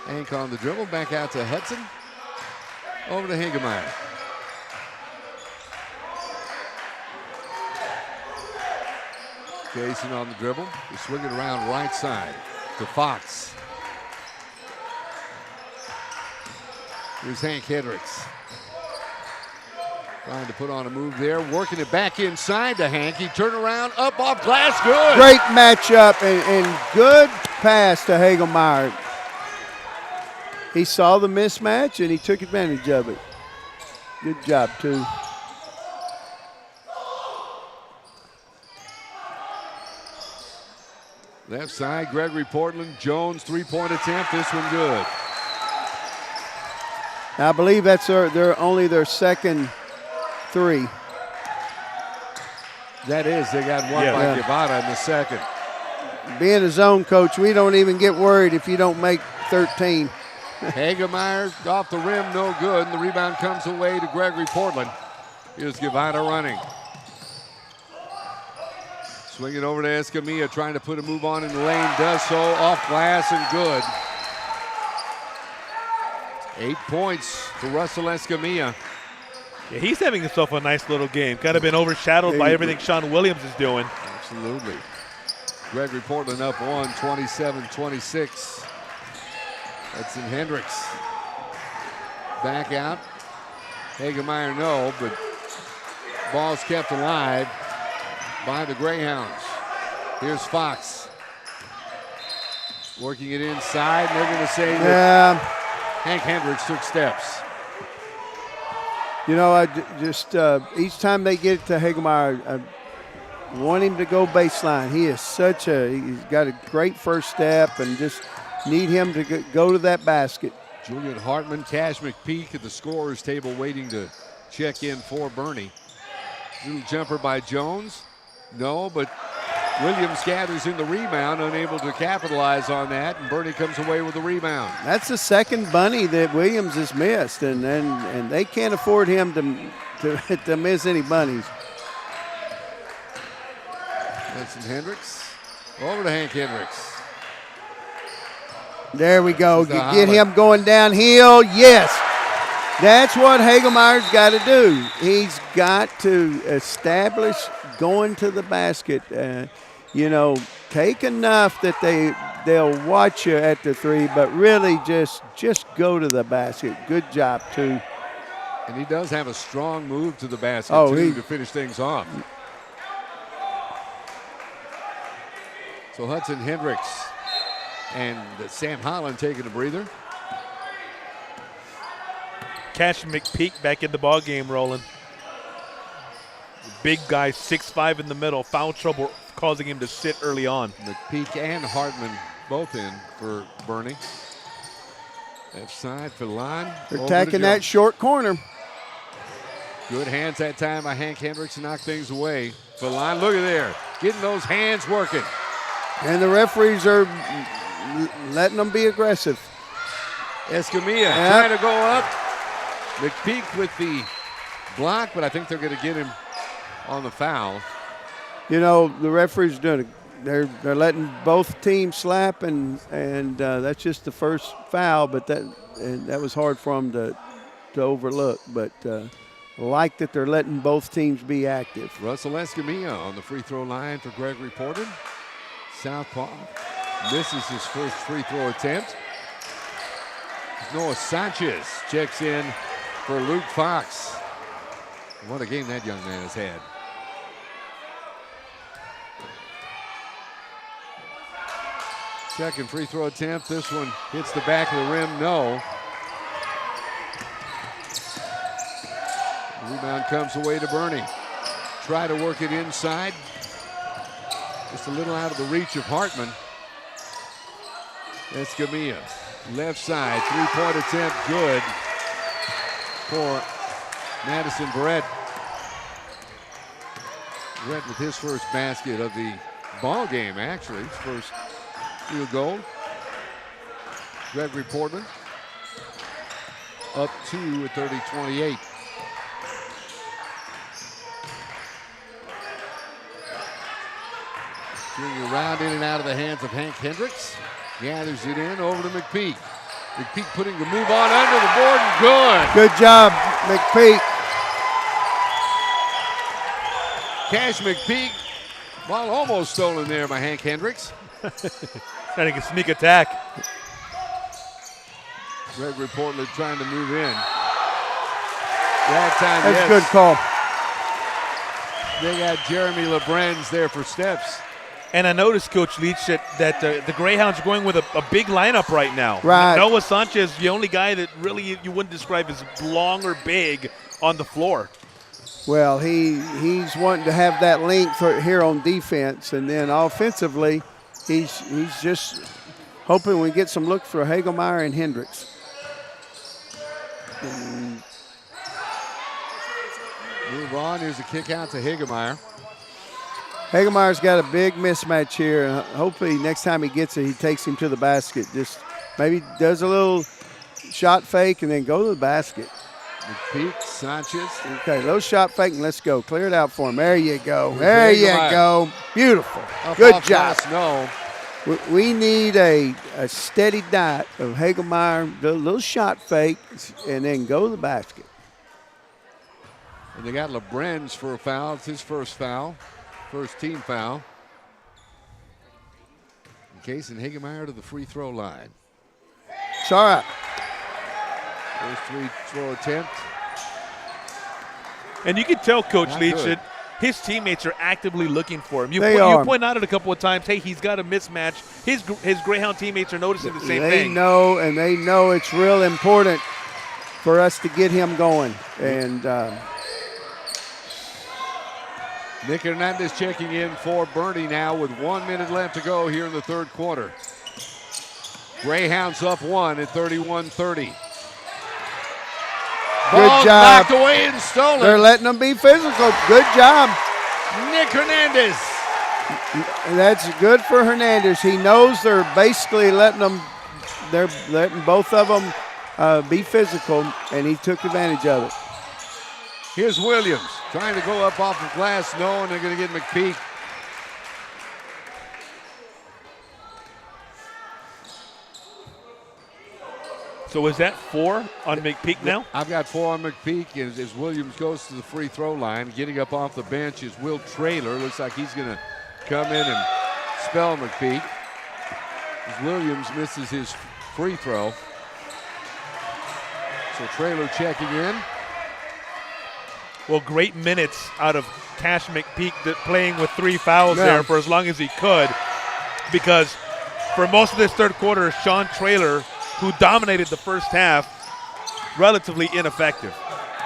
Hank on the dribble, back out to Hudson. Over to Hagemeyer. Jason on the dribble. They swing it around right side to Fox. Here's Hank Hendricks. Trying to put on a move there, working it back inside to Hank. He turned around, up off glass, good. Great matchup and good pass to Hagemeyer. He saw the mismatch and he took advantage of it. Good job, too. Left side, Gregory-Portland. Jones, 3-point attempt. This one good. Now, I believe that's their second 3. That is. They got one by Guevara in the second. Being a zone coach, we don't even get worried if you don't make 13. Hagemeyer off the rim, no good. And the rebound comes away to Gregory-Portland. Here's Guevara running. Swing it over to Escamilla, trying to put a move on in the lane. Does so, off glass and good. 8 points for Russell Escamilla. Yeah, he's having himself a nice little game. Kind of been overshadowed by everything Sean Williams is doing. Absolutely. Gregory-Portland up 1, 27-26. Hudson Hendricks. Back out. Hagemeyer no, but ball's kept alive by the Greyhounds. Here's Fox. Working it inside. And they're going to say that Hank Hendricks took steps. You know, I just each time they get it to Hagemeyer, I want him to go baseline. He is he's got a great first step and just need him to go to that basket. Julian Hartman, Cash McPeak at the scorer's table waiting to check in for Boerne. Little jumper by Jones. No, but Williams gathers in the rebound, unable to capitalize on that, and Boerne comes away with the rebound. That's the second bunny that Williams has missed, and they can't afford him to miss any bunnies. Hudson Hendricks over to Hank Hendricks. There we go. You get him going downhill. Yes. That's what Hagelmeyer's got to do. He's got to establish going to the basket. Take enough that they'll watch you at the three, but really just go to the basket. Good job, too. And he does have a strong move to the basket, to finish things off. So Hudson Hendricks and Sam Holland taking a breather. Cash McPeak back in the ball game, Roland. Big guy, 6'5" in the middle. Foul trouble causing him to sit early on. McPeak and Hartman both in for Boerne. Left side for Lon. They're attacking that short corner. Good hands that time by Hank Hendricks to knock things away. Lon, look at there, getting those hands working. And the referees are letting them be aggressive. Escamilla trying to go up. McPeak with the block, but I think they're going to get him on the foul. The referees doing it. They're letting both teams slap, and that's just the first foul. But that was hard for them to overlook. But like that they're letting both teams be active. Russell Escamilla on the free throw line for Gregory-Portland. Southpaw misses his first free throw attempt. Noah Sanchez checks in for Luke Fox. What a game that young man has had. Second free throw attempt. This one hits the back of the rim. No. Rebound comes away to Boerne. Try to work it inside. Just a little out of the reach of Hartman. Escamilla, left side, three-point attempt, good for Madison Barrett. Barrett with his first basket of the ball game, actually, his first field goal. Gregory-Portland up 2 at 30-28. Swinging around in and out of the hands of Hank Hendricks. Gathers it in over to McPeak. McPeak putting the move on under the board and good. Good job, McPeak. Cash McPeak. Ball almost stolen there by Hank Hendricks. Trying to sneak attack. Gregory-Portland trying to move in. That time, that's a good call. They got Jeremy LeBrens there for steps. And I noticed, Coach Leach, that the Greyhounds are going with a big lineup right now. Right. Noah Sanchez, the only guy that really you wouldn't describe as long or big on the floor. Well, he's wanting to have that length here on defense, and then offensively, he's just hoping we get some looks for Hagelmeyer and Hendricks. Move on. Here's a kick out to Hagelmeyer. Hagelmeyer's got a big mismatch here, and hopefully next time he gets it, he takes him to the basket. Just maybe does a little shot fake and then go to the basket. McPeak, Sanchez. Okay, little shot fake and let's go. Clear it out for him. There you go. There you go. Beautiful. Good job. No. We need a steady diet of Hagelmeyer, do a little shot fake, and then go to the basket. And they got LeBrens for a foul. It's his first foul. First team foul. Case and Hagelmeyer to the free throw line. It's all right. First free throw attempt. And you can tell, Coach Leach, that his teammates are actively looking for him. You point out it a couple of times, hey, he's got a mismatch. His Greyhound teammates are noticing the same thing. They know it's real important for us to get him going. And Nick Hernandez checking in for Boerne now with 1 minute left to go here in the third quarter. Greyhounds up 1 at 31-30. Good job. Knocked away and stolen. They're letting them be physical. Good job. Nick Hernandez. That's good for Hernandez. He knows they're basically letting both of them be physical, and he took advantage of it. Here's Williams trying to go up off the glass. No, and they're going to get McPeak. So is that 4 on McPeak now? I've got 4 on McPeak as Williams goes to the free throw line. Getting up off the bench is Will Traylor. Looks like he's going to come in and spell McPeak as Williams misses his free throw. So Traylor checking in. Well, great minutes out of Cash McPeak playing with 3 fouls there for as long as he could, because for most of this third quarter, Sean Traylor, who dominated the first half, relatively ineffective.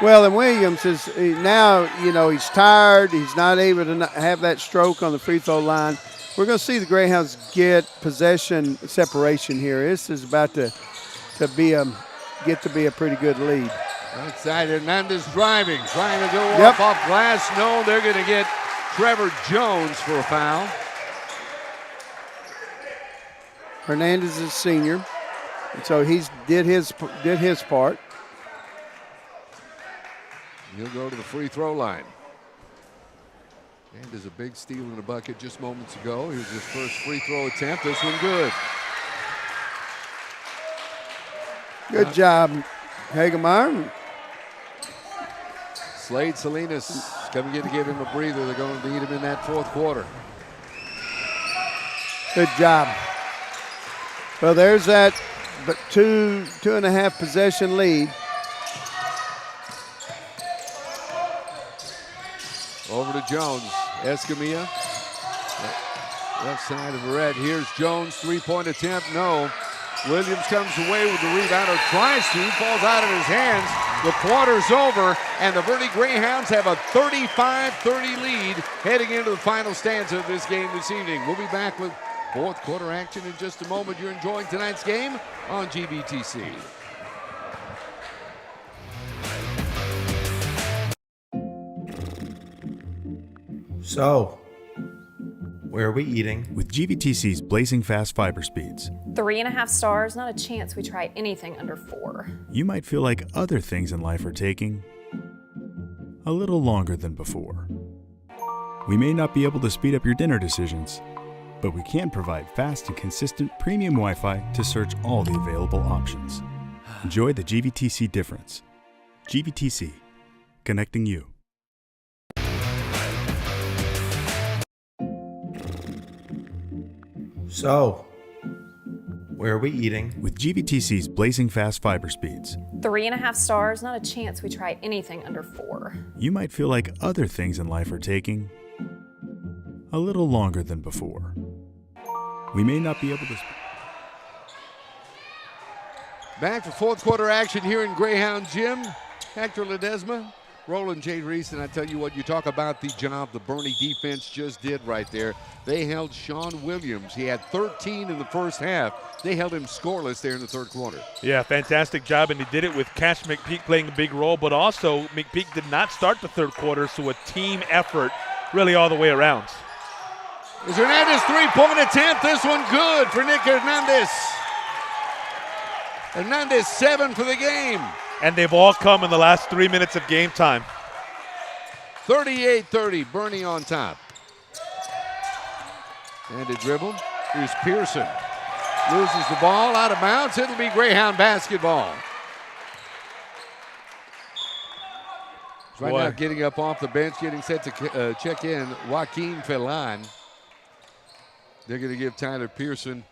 Well, and Williams is now, he's tired. He's not able to have that stroke on the free throw line. We're going to see the Greyhounds get possession separation here. This is about to be a pretty good lead. Right side, Hernandez driving, trying to go off glass. No, they're going to get Trevor Jones for a foul. Hernandez is senior, and so he did his part. He'll go to the free throw line. And there's a big steal in the bucket just moments ago. Here's his first free throw attempt. This one good. Good job, Hagemeyer. Slade Salinas coming in to give him a breather. They're going to need him in that fourth quarter. Good job. Well, there's that, but two and a half possession lead. Over to Jones. Escamilla. Left side of Barrett. Here's Jones. Three-point attempt. No. Williams comes away with the rebound, or tries to. Falls out of his hands. The quarter's over, and the Boerne Greyhounds have a 35-30 lead heading into the final stanza of this game this evening. We'll be back with fourth quarter action in just a moment. You're enjoying tonight's game on GBTC. So, where are we eating? With GVTC's blazing fast fiber speeds, 3.5 stars, not a chance we try anything under 4. you might feel like other things in life are taking a little longer than before. We may not be able to speed up your dinner decisions, but we can provide fast and consistent premium Wi-Fi to search all the available options. Enjoy the GVTC difference. GVTC, connecting you. So, where are we eating? With GVTC's blazing fast fiber speeds, 3.5 stars, not a chance we try anything under 4. you might feel like other things in life are taking a little longer than before. We may not be able to... Back for fourth quarter action here in Greyhound Gym. Hector Ledesma, Roland J. Reese, and I tell you what, you talk about the job the Boerne defense just did right there. They held Sean Williams. He had 13 in the first half. They held him scoreless there in the third quarter. Yeah, fantastic job, and he did it with Cash McPeak playing a big role, but also McPeak did not start the third quarter, so a team effort really all the way around. Is Hernandez three-point attempt? This one good for Nick Hernandez. Hernandez 7 for the game. And they've all come in the last 3 minutes of game time. 38-30, Boerne on top. And a dribble. Here's Pearson. Loses the ball, out of bounds. It'll be Greyhound basketball. Right now getting up off the bench, getting set to check in, Joaquin Felan. They're going to give Tyler Pearson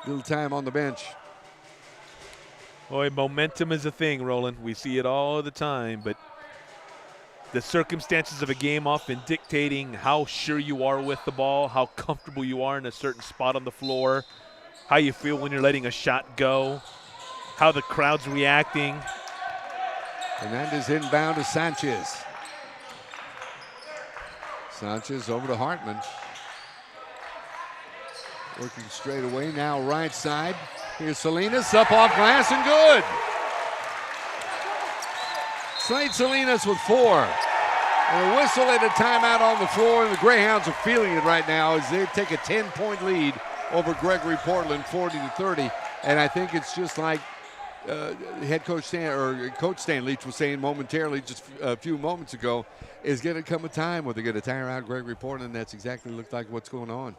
a little time on the bench. Boy, momentum is a thing, Roland. We see it all the time, but the circumstances of a game often dictating how sure you are with the ball, how comfortable you are in a certain spot on the floor, how you feel when you're letting a shot go, how the crowd's reacting. Hernandez inbound to Sanchez. Sanchez over to Hartman. Working straight away now, right side. Here's Salinas, up off glass and good. Slade Salinas with 4. And a whistle and a timeout on the floor, and the Greyhounds are feeling it right now as they take a 10-point lead over Gregory-Portland, 40-30. And I think it's just like head coach Coach Stan Leach was saying momentarily just a few moments ago, is going to come a time where they're going to tire out Gregory-Portland. That's exactly looked like what's going on.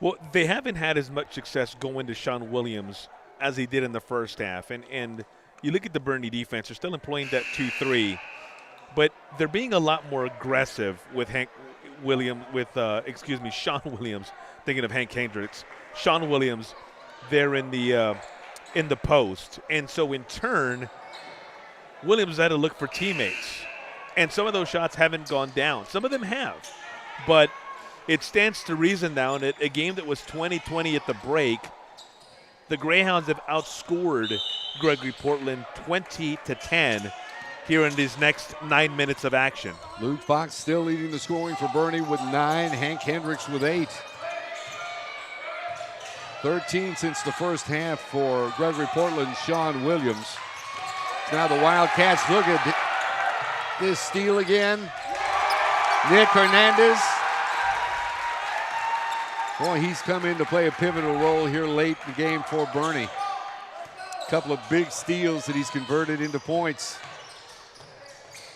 Well, they haven't had as much success going to Sean Williams as he did in the first half. And you look at the Boerne defense, they're still employing that 2-3, but they're being a lot more aggressive with Sean Williams, thinking of Hank Hendricks. Sean Williams there in the post. And so in turn, Williams had to look for teammates. And some of those shots haven't gone down. Some of them have. But it stands to reason now in a game that was 20-20 at the break, the Greyhounds have outscored Gregory-Portland 20-10 here in these next 9 minutes of action. Luke Fox still leading the scoring for Boerne with 9. Hank Hendricks with 8. 13 since the first half for Gregory-Portland, Sean Williams. Now the Wildcats look at this steal again. Nick Hernandez. Boy, he's come in to play a pivotal role here late in the game for Boerne. A couple of big steals that he's converted into points.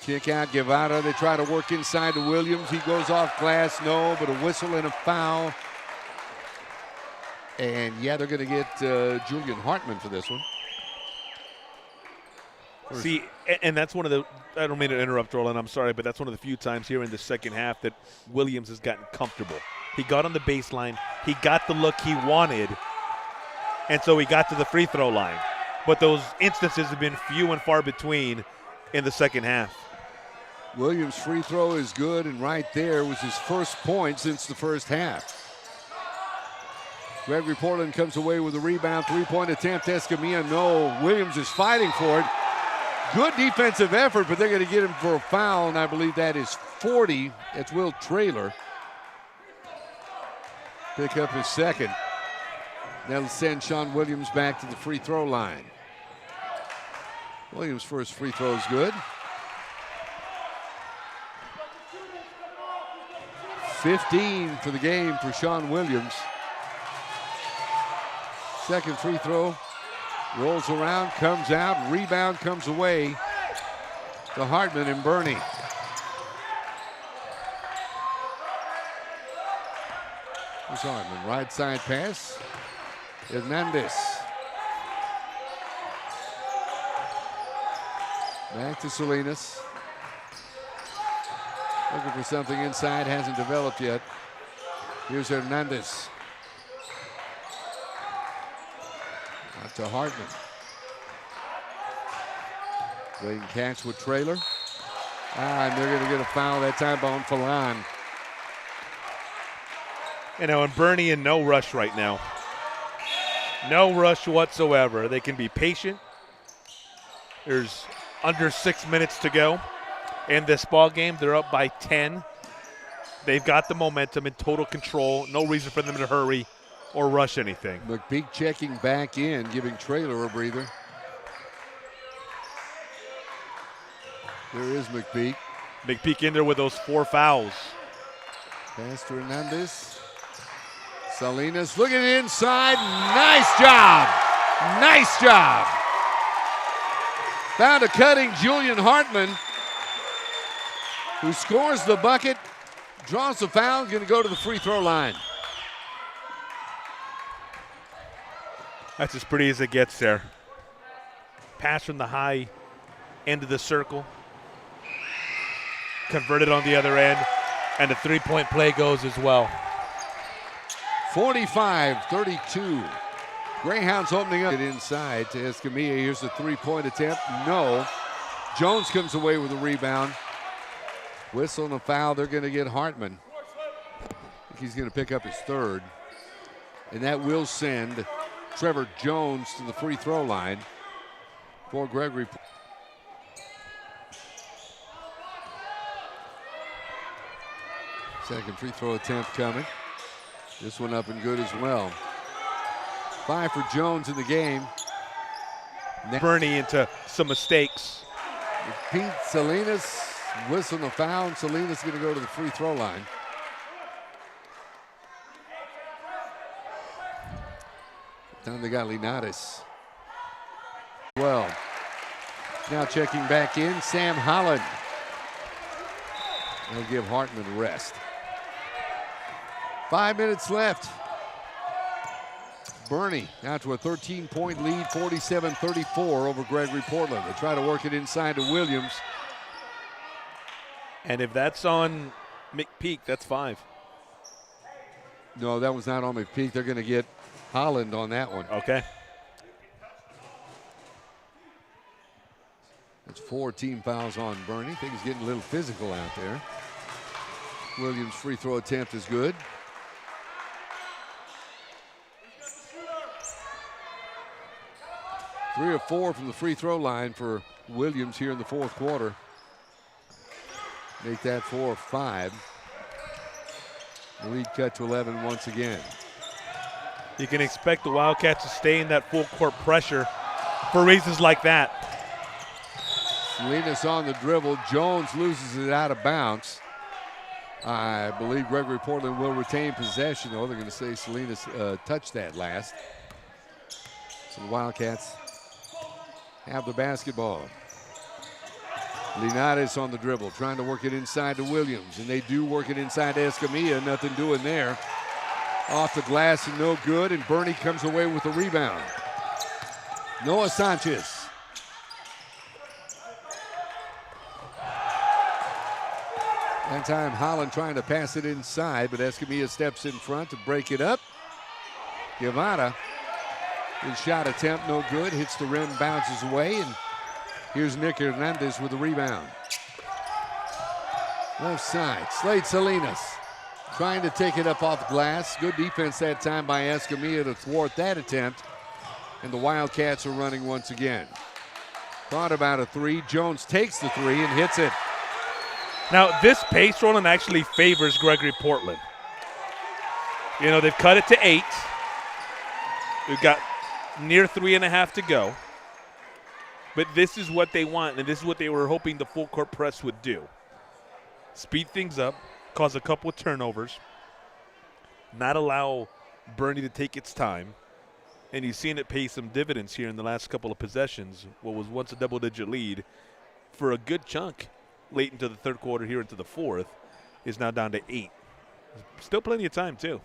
Kick out Guevara. They try to work inside to Williams. He goes off glass, no, but a whistle and a foul. And yeah, they're going to get Julian Hartman for this one. See, and that's one of the, I don't mean to interrupt, Roland, I'm sorry, but that's one of the few times here in the second half that Williams has gotten comfortable. He got on the baseline, he got the look he wanted, and so he got to the free throw line. But those instances have been few and far between in the second half. Williams' free throw is good, and right there was his first point since the first half. Gregory-Portland comes away with a rebound, 3-point attempt. Escamilla, no. Williams is fighting for it. Good defensive effort, but they're going to get him for a foul, and I believe that is 40. It's Will Traylor. Pick up his second. That'll send Sean Williams back to the free throw line. Williams' first free throw is good. 15 for the game for Sean Williams. Second free throw. Rolls around, comes out, rebound comes away to Hartman and Boerne. Here's Hartman, right side pass. Hernandez. Back to Salinas. Looking for something inside, hasn't developed yet. Here's Hernandez. Out to Hartman. Waiting catch with Traylor. And they're going to get a foul that time on Falan. You know, and Boerne in no rush right now. No rush whatsoever. They can be patient. There's under 6 minutes to go in this ball game. They're up by 10. They've got the momentum in total control. No reason for them to hurry or rush anything. McPeak checking back in, giving Traylor a breather. There is McPeak. McPeak in there with those 4 fouls. Pass to Hernandez. Salinas looking inside. Nice job. Nice job. Found a cutting Julian Hartman, who scores the bucket, draws the foul, going to go to the free throw line. That's as pretty as it gets there. Pass from the high end of the circle. Converted on the other end, and the three-point play goes as well. 45-32. Greyhounds opening up it inside to Escamilla. Here's the three-point attempt. No. Jones comes away with a rebound. Whistle and a foul. They're going to get Hartman. I think he's going to pick up his third. And that will send Trevor Jones to the free throw line for Gregory. Second free throw attempt coming. This one up and good as well. 5 for Jones in the game. Boerne into some mistakes. Pete Salinas whistling the foul, and Salinas going to go to the free throw line. Down they got Linares. Well, now checking back in, Sam Holland. They'll give Hartman a rest. 5 minutes left. Boerne out to a 13-point lead, 47-34 over Gregory-Portland. They try to work it inside to Williams. And if that's on McPeak, that's 5. No, that was not on McPeak. They're going to get Holland on that one. Okay. That's 4 team fouls on Boerne. Things getting a little physical out there. Williams' free throw attempt is good. Three of 4 from the free throw line for Williams here in the fourth quarter. Make that 4 of 5. The lead cut to 11 once again. You can expect the Wildcats to stay in that full court pressure for reasons like that. Salinas on the dribble. Jones loses it out of bounds. I believe Gregory-Portland will retain possession, though. They're going to say Salinas touched that last. So the Wildcats have the basketball. Linares on the dribble, trying to work it inside to Williams, and they do work it inside to Escamilla. Nothing doing there. Off the glass and no good, and Boerne comes away with the rebound. Noah Sanchez. That time Holland trying to pass it inside, but Escamilla steps in front to break it up. Guevara, his shot attempt no good, hits the rim, bounces away, and here's Nick Hernandez with the rebound. Left side, Slade Salinas trying to take it up off the glass. Good defense that time by Escamilla to thwart that attempt. And the Wildcats are running once again. Thought about a 3. Jones takes the 3 and hits it. Now, this pace rolling actually favors Gregory-Portland. You know, they've cut it to 8. We've got near 3.5 to go. But this is what they want, and this is what they were hoping the full court press would do. Speed things up, cause a couple of turnovers, not allow Boerne to take its time. And you've seen it pay some dividends here in the last couple of possessions. What was once a double-digit lead for a good chunk late into the third quarter here into the fourth is now down to 8. Still plenty of time, too.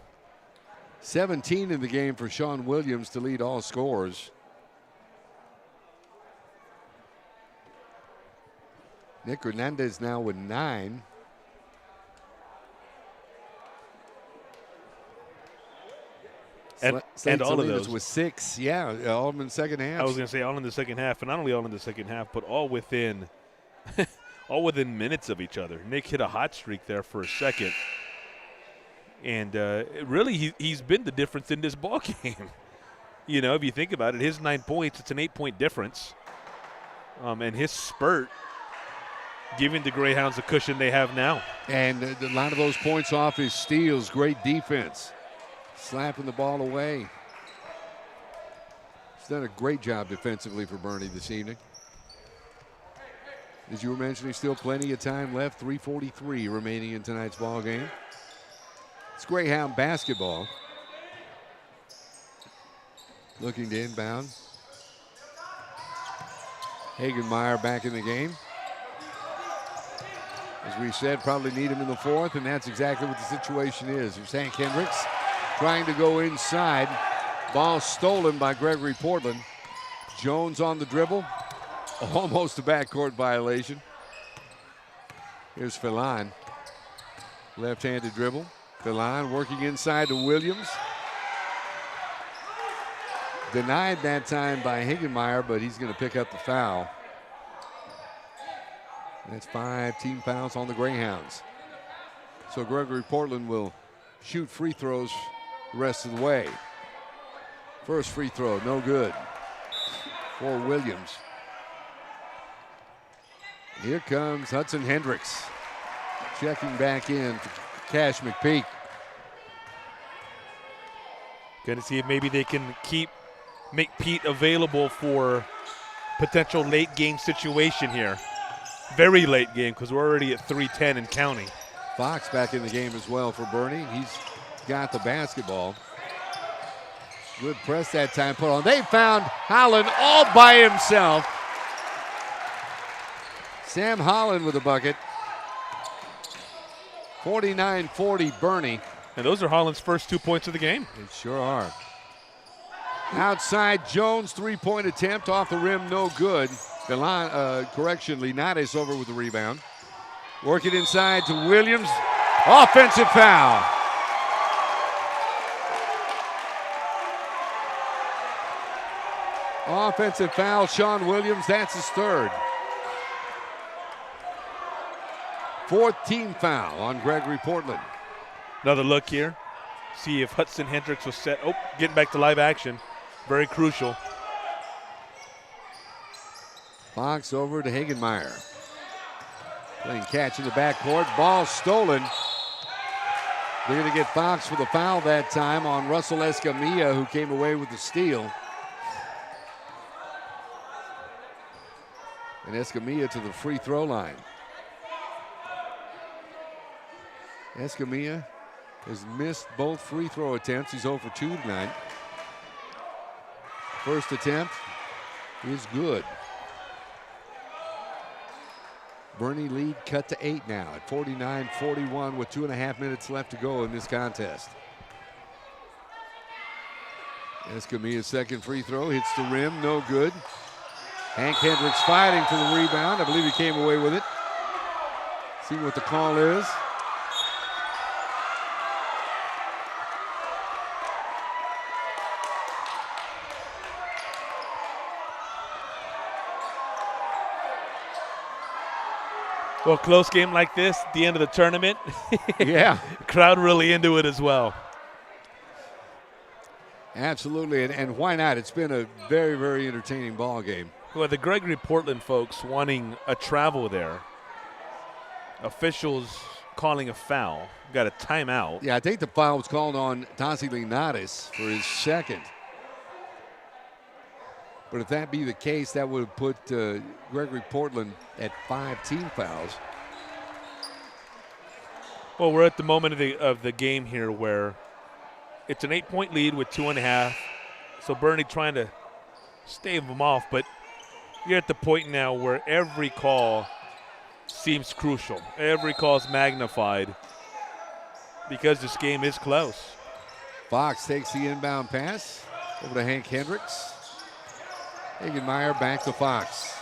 17 in the game for Sean Williams to lead all scorers. Nick Hernandez now with 9. And all of those with 6. Yeah, all in the second half. I was going to say all in the second half, and not only all in the second half, but all within all within minutes of each other. Nick hit a hot streak there for a second. And really, he's been the difference in this ball game. You know, if you think about it, his 9 points, it's an 8-point difference. And his spurt, giving the Greyhounds the cushion they have now. And a lot of those points off his steals, great defense. Slapping the ball away. He's done a great job defensively for Boerne this evening. As you were mentioning, still plenty of time left. 3:43 remaining in tonight's ball game. It's Greyhound basketball. Looking to inbound. Hagenmeyer back in the game. As we said, probably need him in the fourth, and that's exactly what the situation is. Here's Hank Hendricks trying to go inside. Ball stolen by Gregory-Portland. Jones on the dribble. Almost a backcourt violation. Here's Phelan. Left-handed dribble. Phelan working inside to Williams. Denied that time by Hagenmeyer, but he's going to pick up the foul. That's 5 team fouls on the Greyhounds. So Gregory-Portland will shoot free throws the rest of the way. First free throw, no good for Williams. Here comes Hudson Hendricks. Checking back in to Cash McPeak. Going to see if maybe they can keep McPeak available for potential late game situation here. Very late game because we're already at 3:10 and counting. Fox back in the game as well for Boerne. He's got the basketball. Good press that time put on. They found Holland all by himself. Sam Holland with a bucket. 49-40 Boerne. And those are Holland's first 2 points of the game. They sure are. Outside Jones, three-point attempt off the rim, no good. Linares over with the rebound. Work it inside to Williams. Offensive foul. Offensive foul, Sean Williams, that's his third. Fourth team foul on Gregory-Portland. Another look here. See if Hudson Hendricks was set. Oh, getting back to live action. Very crucial. Fox over to Hagenmeyer. Playing catch in the backcourt. Ball stolen. They're going to get Fox for the foul that time on Russell Escamilla, who came away with the steal. And Escamilla to the free throw line. Escamilla has missed both free throw attempts. He's 0 for 2 tonight. First attempt is good. Boerne lead cut to 8 now at 49-41 with 2.5 minutes left to go in this contest. Escamilla's second free throw hits the rim, no good. Hank Hendricks fighting for the rebound. I believe he came away with it. See what the call is. Well, close game like this, the end of the tournament. Yeah. Crowd really into it as well. Absolutely, and why not? It's been a very, very entertaining ball game. Well, the Gregory-Portland folks wanting a travel there. Officials calling a foul. Got a timeout. Yeah, I think the foul was called on Tassi Linares for his second. But if that be the case, that would have put Gregory-Portland at 5 team fouls. Well, we're at the moment of the game here where it's an 8-point lead with 2.5. So Boerne trying to stave them off, but you're at the point now where every call seems crucial. Every call is magnified because this game is close. Fox takes the inbound pass over to Hank Hendricks. Hagenmeyer back to Fox.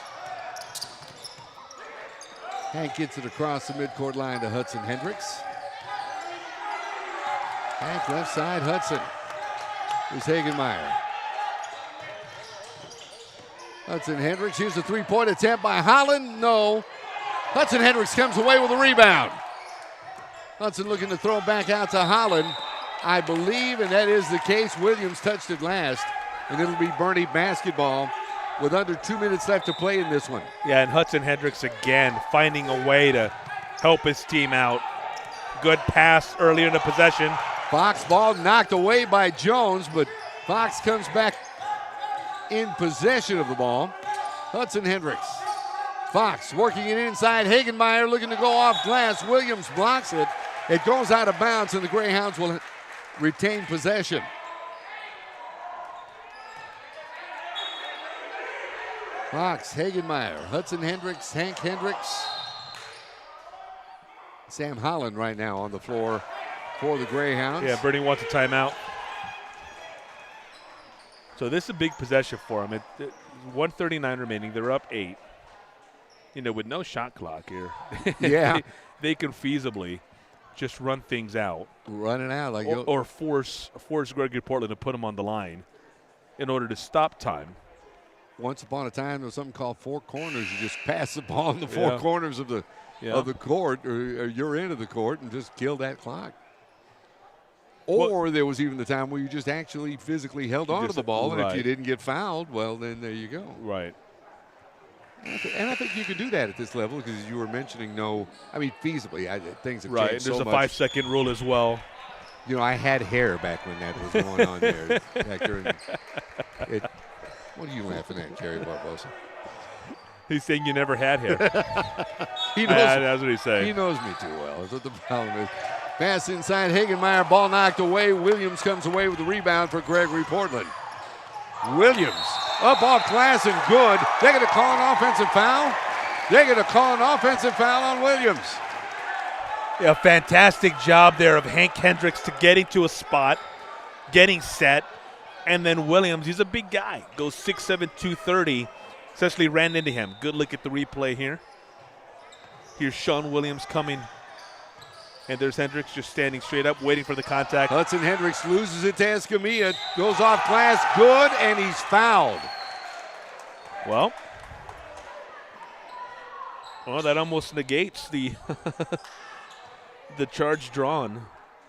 Hank gets it across the midcourt line to Hudson Hendricks. Hank left side, Hudson. Here's Hagenmeyer. Hudson Hendricks, here's a three-point attempt by Holland. No. Hudson Hendricks comes away with a rebound. Hudson looking to throw back out to Holland. I believe, and that is the case, Williams touched it last, and it'll be Boerne basketball with under 2 minutes left to play in this one. Yeah, and Hudson Hendricks again finding a way to help his team out. Good pass earlier in the possession. Fox ball knocked away by Jones, but Fox comes back in possession of the ball. Hudson Hendricks. Fox working it inside. Hagenmeyer looking to go off glass. Williams blocks it. It goes out of bounds, and the Greyhounds will retain possession. Fox, Hagenmeyer, Hudson Hendricks, Hank Hendricks. Sam Holland right now on the floor for the Greyhounds. Yeah, Boerne wants a timeout. So this is a big possession for them. 1:39 remaining. They're up 8. You know, with no shot clock here. Yeah. they can feasibly just run things out. Run it out. Or force Gregory-Portland to put them on the line in order to stop time. Once upon a time, there was something called four corners. You just pass the ball in the four corners of the court or your end of the court and just kill that clock. Or there was even the time where you just actually physically held on to the ball, and if you didn't get fouled, well, then there you go. Right. And I think you can do that at this level because you were mentioning feasibly, things have right. changed There's so a much. 5-second rule as well. You know, I had hair back when that was going on there. Back during what are you laughing at, Jerry Barbosa? He's saying you never had hair. He knows. That's what he's saying. He knows me too well. That's what the problem is. Pass inside Hagenmeyer, ball knocked away. Williams comes away with the rebound for Gregory-Portland. Williams up off glass and good. They're going to call an offensive foul. They're going to call an offensive foul on Williams. Yeah, fantastic job there of Hank Hendricks to getting to a spot, getting set, And then Williams, he's a big guy, goes 6'7", 230, essentially ran into him. Good look at the replay here. Here's Sean Williams coming. And there's Hendricks just standing straight up, waiting for the contact. Hudson Hendricks loses it to Escamilla, goes off glass, good, and he's fouled. Well, that almost negates the the charge drawn.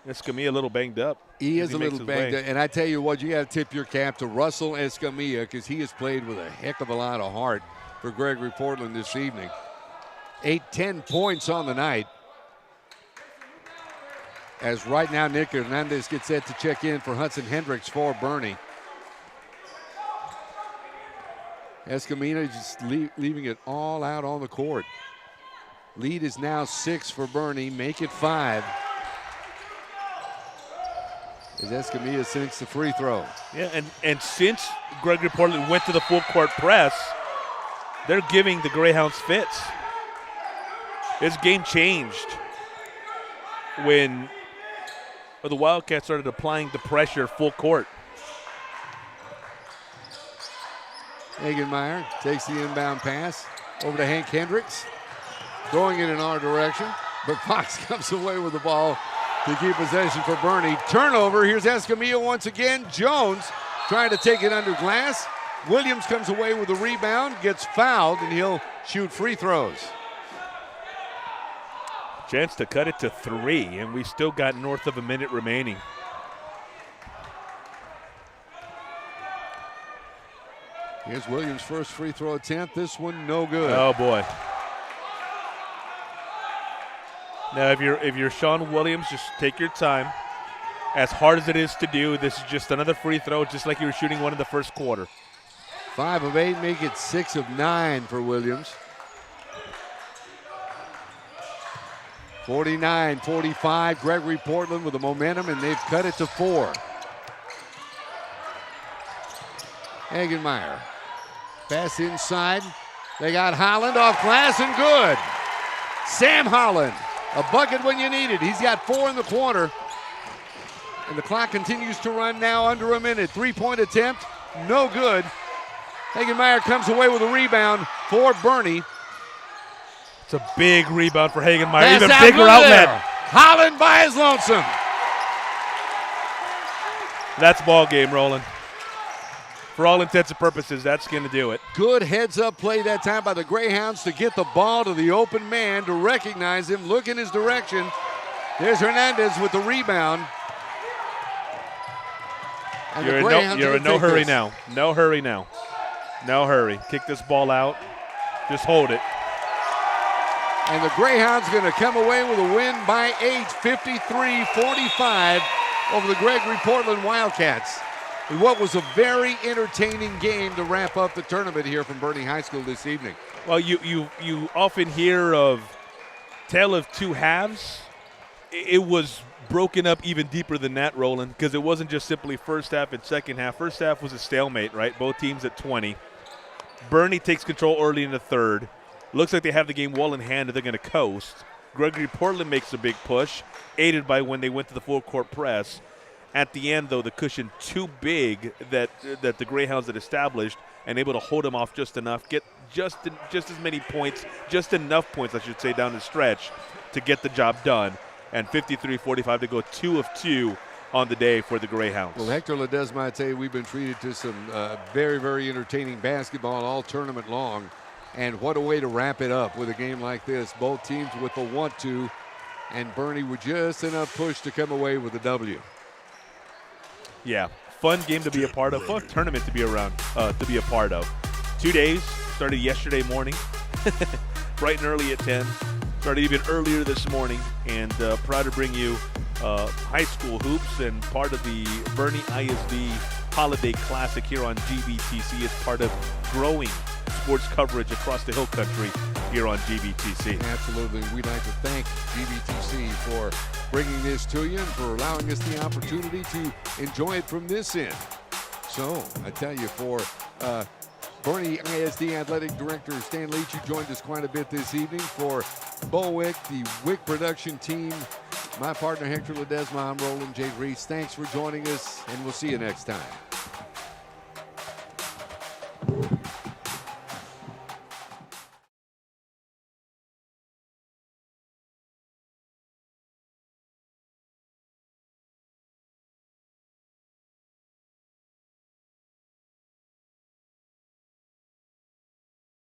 Escamilla a little banged up. He is a little banged up, and I tell you what, you got to tip your cap to Russell Escamilla because he has played with a heck of a lot of heart for Gregory-Portland this evening. 10 points on the night. As right now Nick Hernandez gets set to check in for Hudson Hendricks for Boerne. Escamilla just leaving it all out on the court. Lead is now 6 for Boerne, make it 5. As Escamilla sinks the free throw. Yeah, and since Gregory-Portland went to the full court press, they're giving the Greyhounds fits. This game changed when the Wildcats started applying the pressure full court. Hagenmeyer takes the inbound pass over to Hank Hendricks, throwing it in our direction, but Fox comes away with the ball to keep possession for Boerne. Turnover, here's Escamilla once again. Jones trying to take it under glass. Williams comes away with the rebound, gets fouled, and he'll shoot free throws. Chance to cut it to 3, and we still got north of a minute remaining. Here's Williams' first free throw attempt. This one no good. Oh boy. Now if you're Sean Williams, just take your time. As hard as it is to do, this is just another free throw, just like you were shooting one in the first quarter. 5 of 8, make it 6 of 9 for Williams. 49-45, Gregory-Portland with the momentum, and they've cut it to 4. Hagenmeyer, pass inside. They got Holland off glass and good. Sam Holland, a bucket when you need it. He's got 4 in the quarter. And the clock continues to run now under a minute. 3-point attempt, no good. Hagenmeyer comes away with a rebound for Boerne. It's a big rebound for Hagenmeyer, even bigger outlet. Holland by his lonesome. That's ball game, Roland. For all intents and purposes, that's going to do it. Good heads-up play that time by the Greyhounds to get the ball to the open man, to recognize him, look in his direction. There's Hernandez with the rebound. And you're in no hurry now. No hurry now. No hurry. Kick this ball out. Just hold it. And the Greyhounds going to come away with a win by 8, 53-45 over the Gregory-Portland Wildcats. In what was a very entertaining game to wrap up the tournament here from Boerne High School this evening. Well, you often hear of tale of two halves. It was broken up even deeper than that, Roland, because it wasn't just simply first half and second half. First half was a stalemate, right? Both teams at 20. Boerne takes control early in the third. Looks like they have the game well in hand and they're going to coast. Gregory-Portland makes a big push, aided by when they went to the full court press. At the end, though, the cushion too big that the Greyhounds had established and able to hold them off just enough, get just as many points, just enough points, I should say, down the stretch to get the job done. And 53-45 to go 2 of 2 on the day for the Greyhounds. Well, Hector Ledesma, I tell you, we've been treated to some very, very entertaining basketball all tournament long. And what a way to wrap it up with a game like this. Both teams with the want-to, and Boerne with just enough push to come away with a W. Yeah, fun game to be a part of, fun tournament to be around, to be a part of. 2 days, started yesterday morning, bright and early at 10. Started even earlier this morning, and proud to bring you high school hoops and part of the Boerne ISD Holiday Classic here on GBTC as part of growing sports coverage across the Hill Country here on GBTC. Absolutely. We'd like to thank GBTC for bringing this to you and for allowing us the opportunity to enjoy it from this end. So, I tell you, for Boerne ISD Athletic Director Stan Leach, who joined us quite a bit this evening. For Bo Wick, the Wick production team, my partner Hector Ledesma, I'm Roland J. Reese. Thanks for joining us, and we'll see you next time.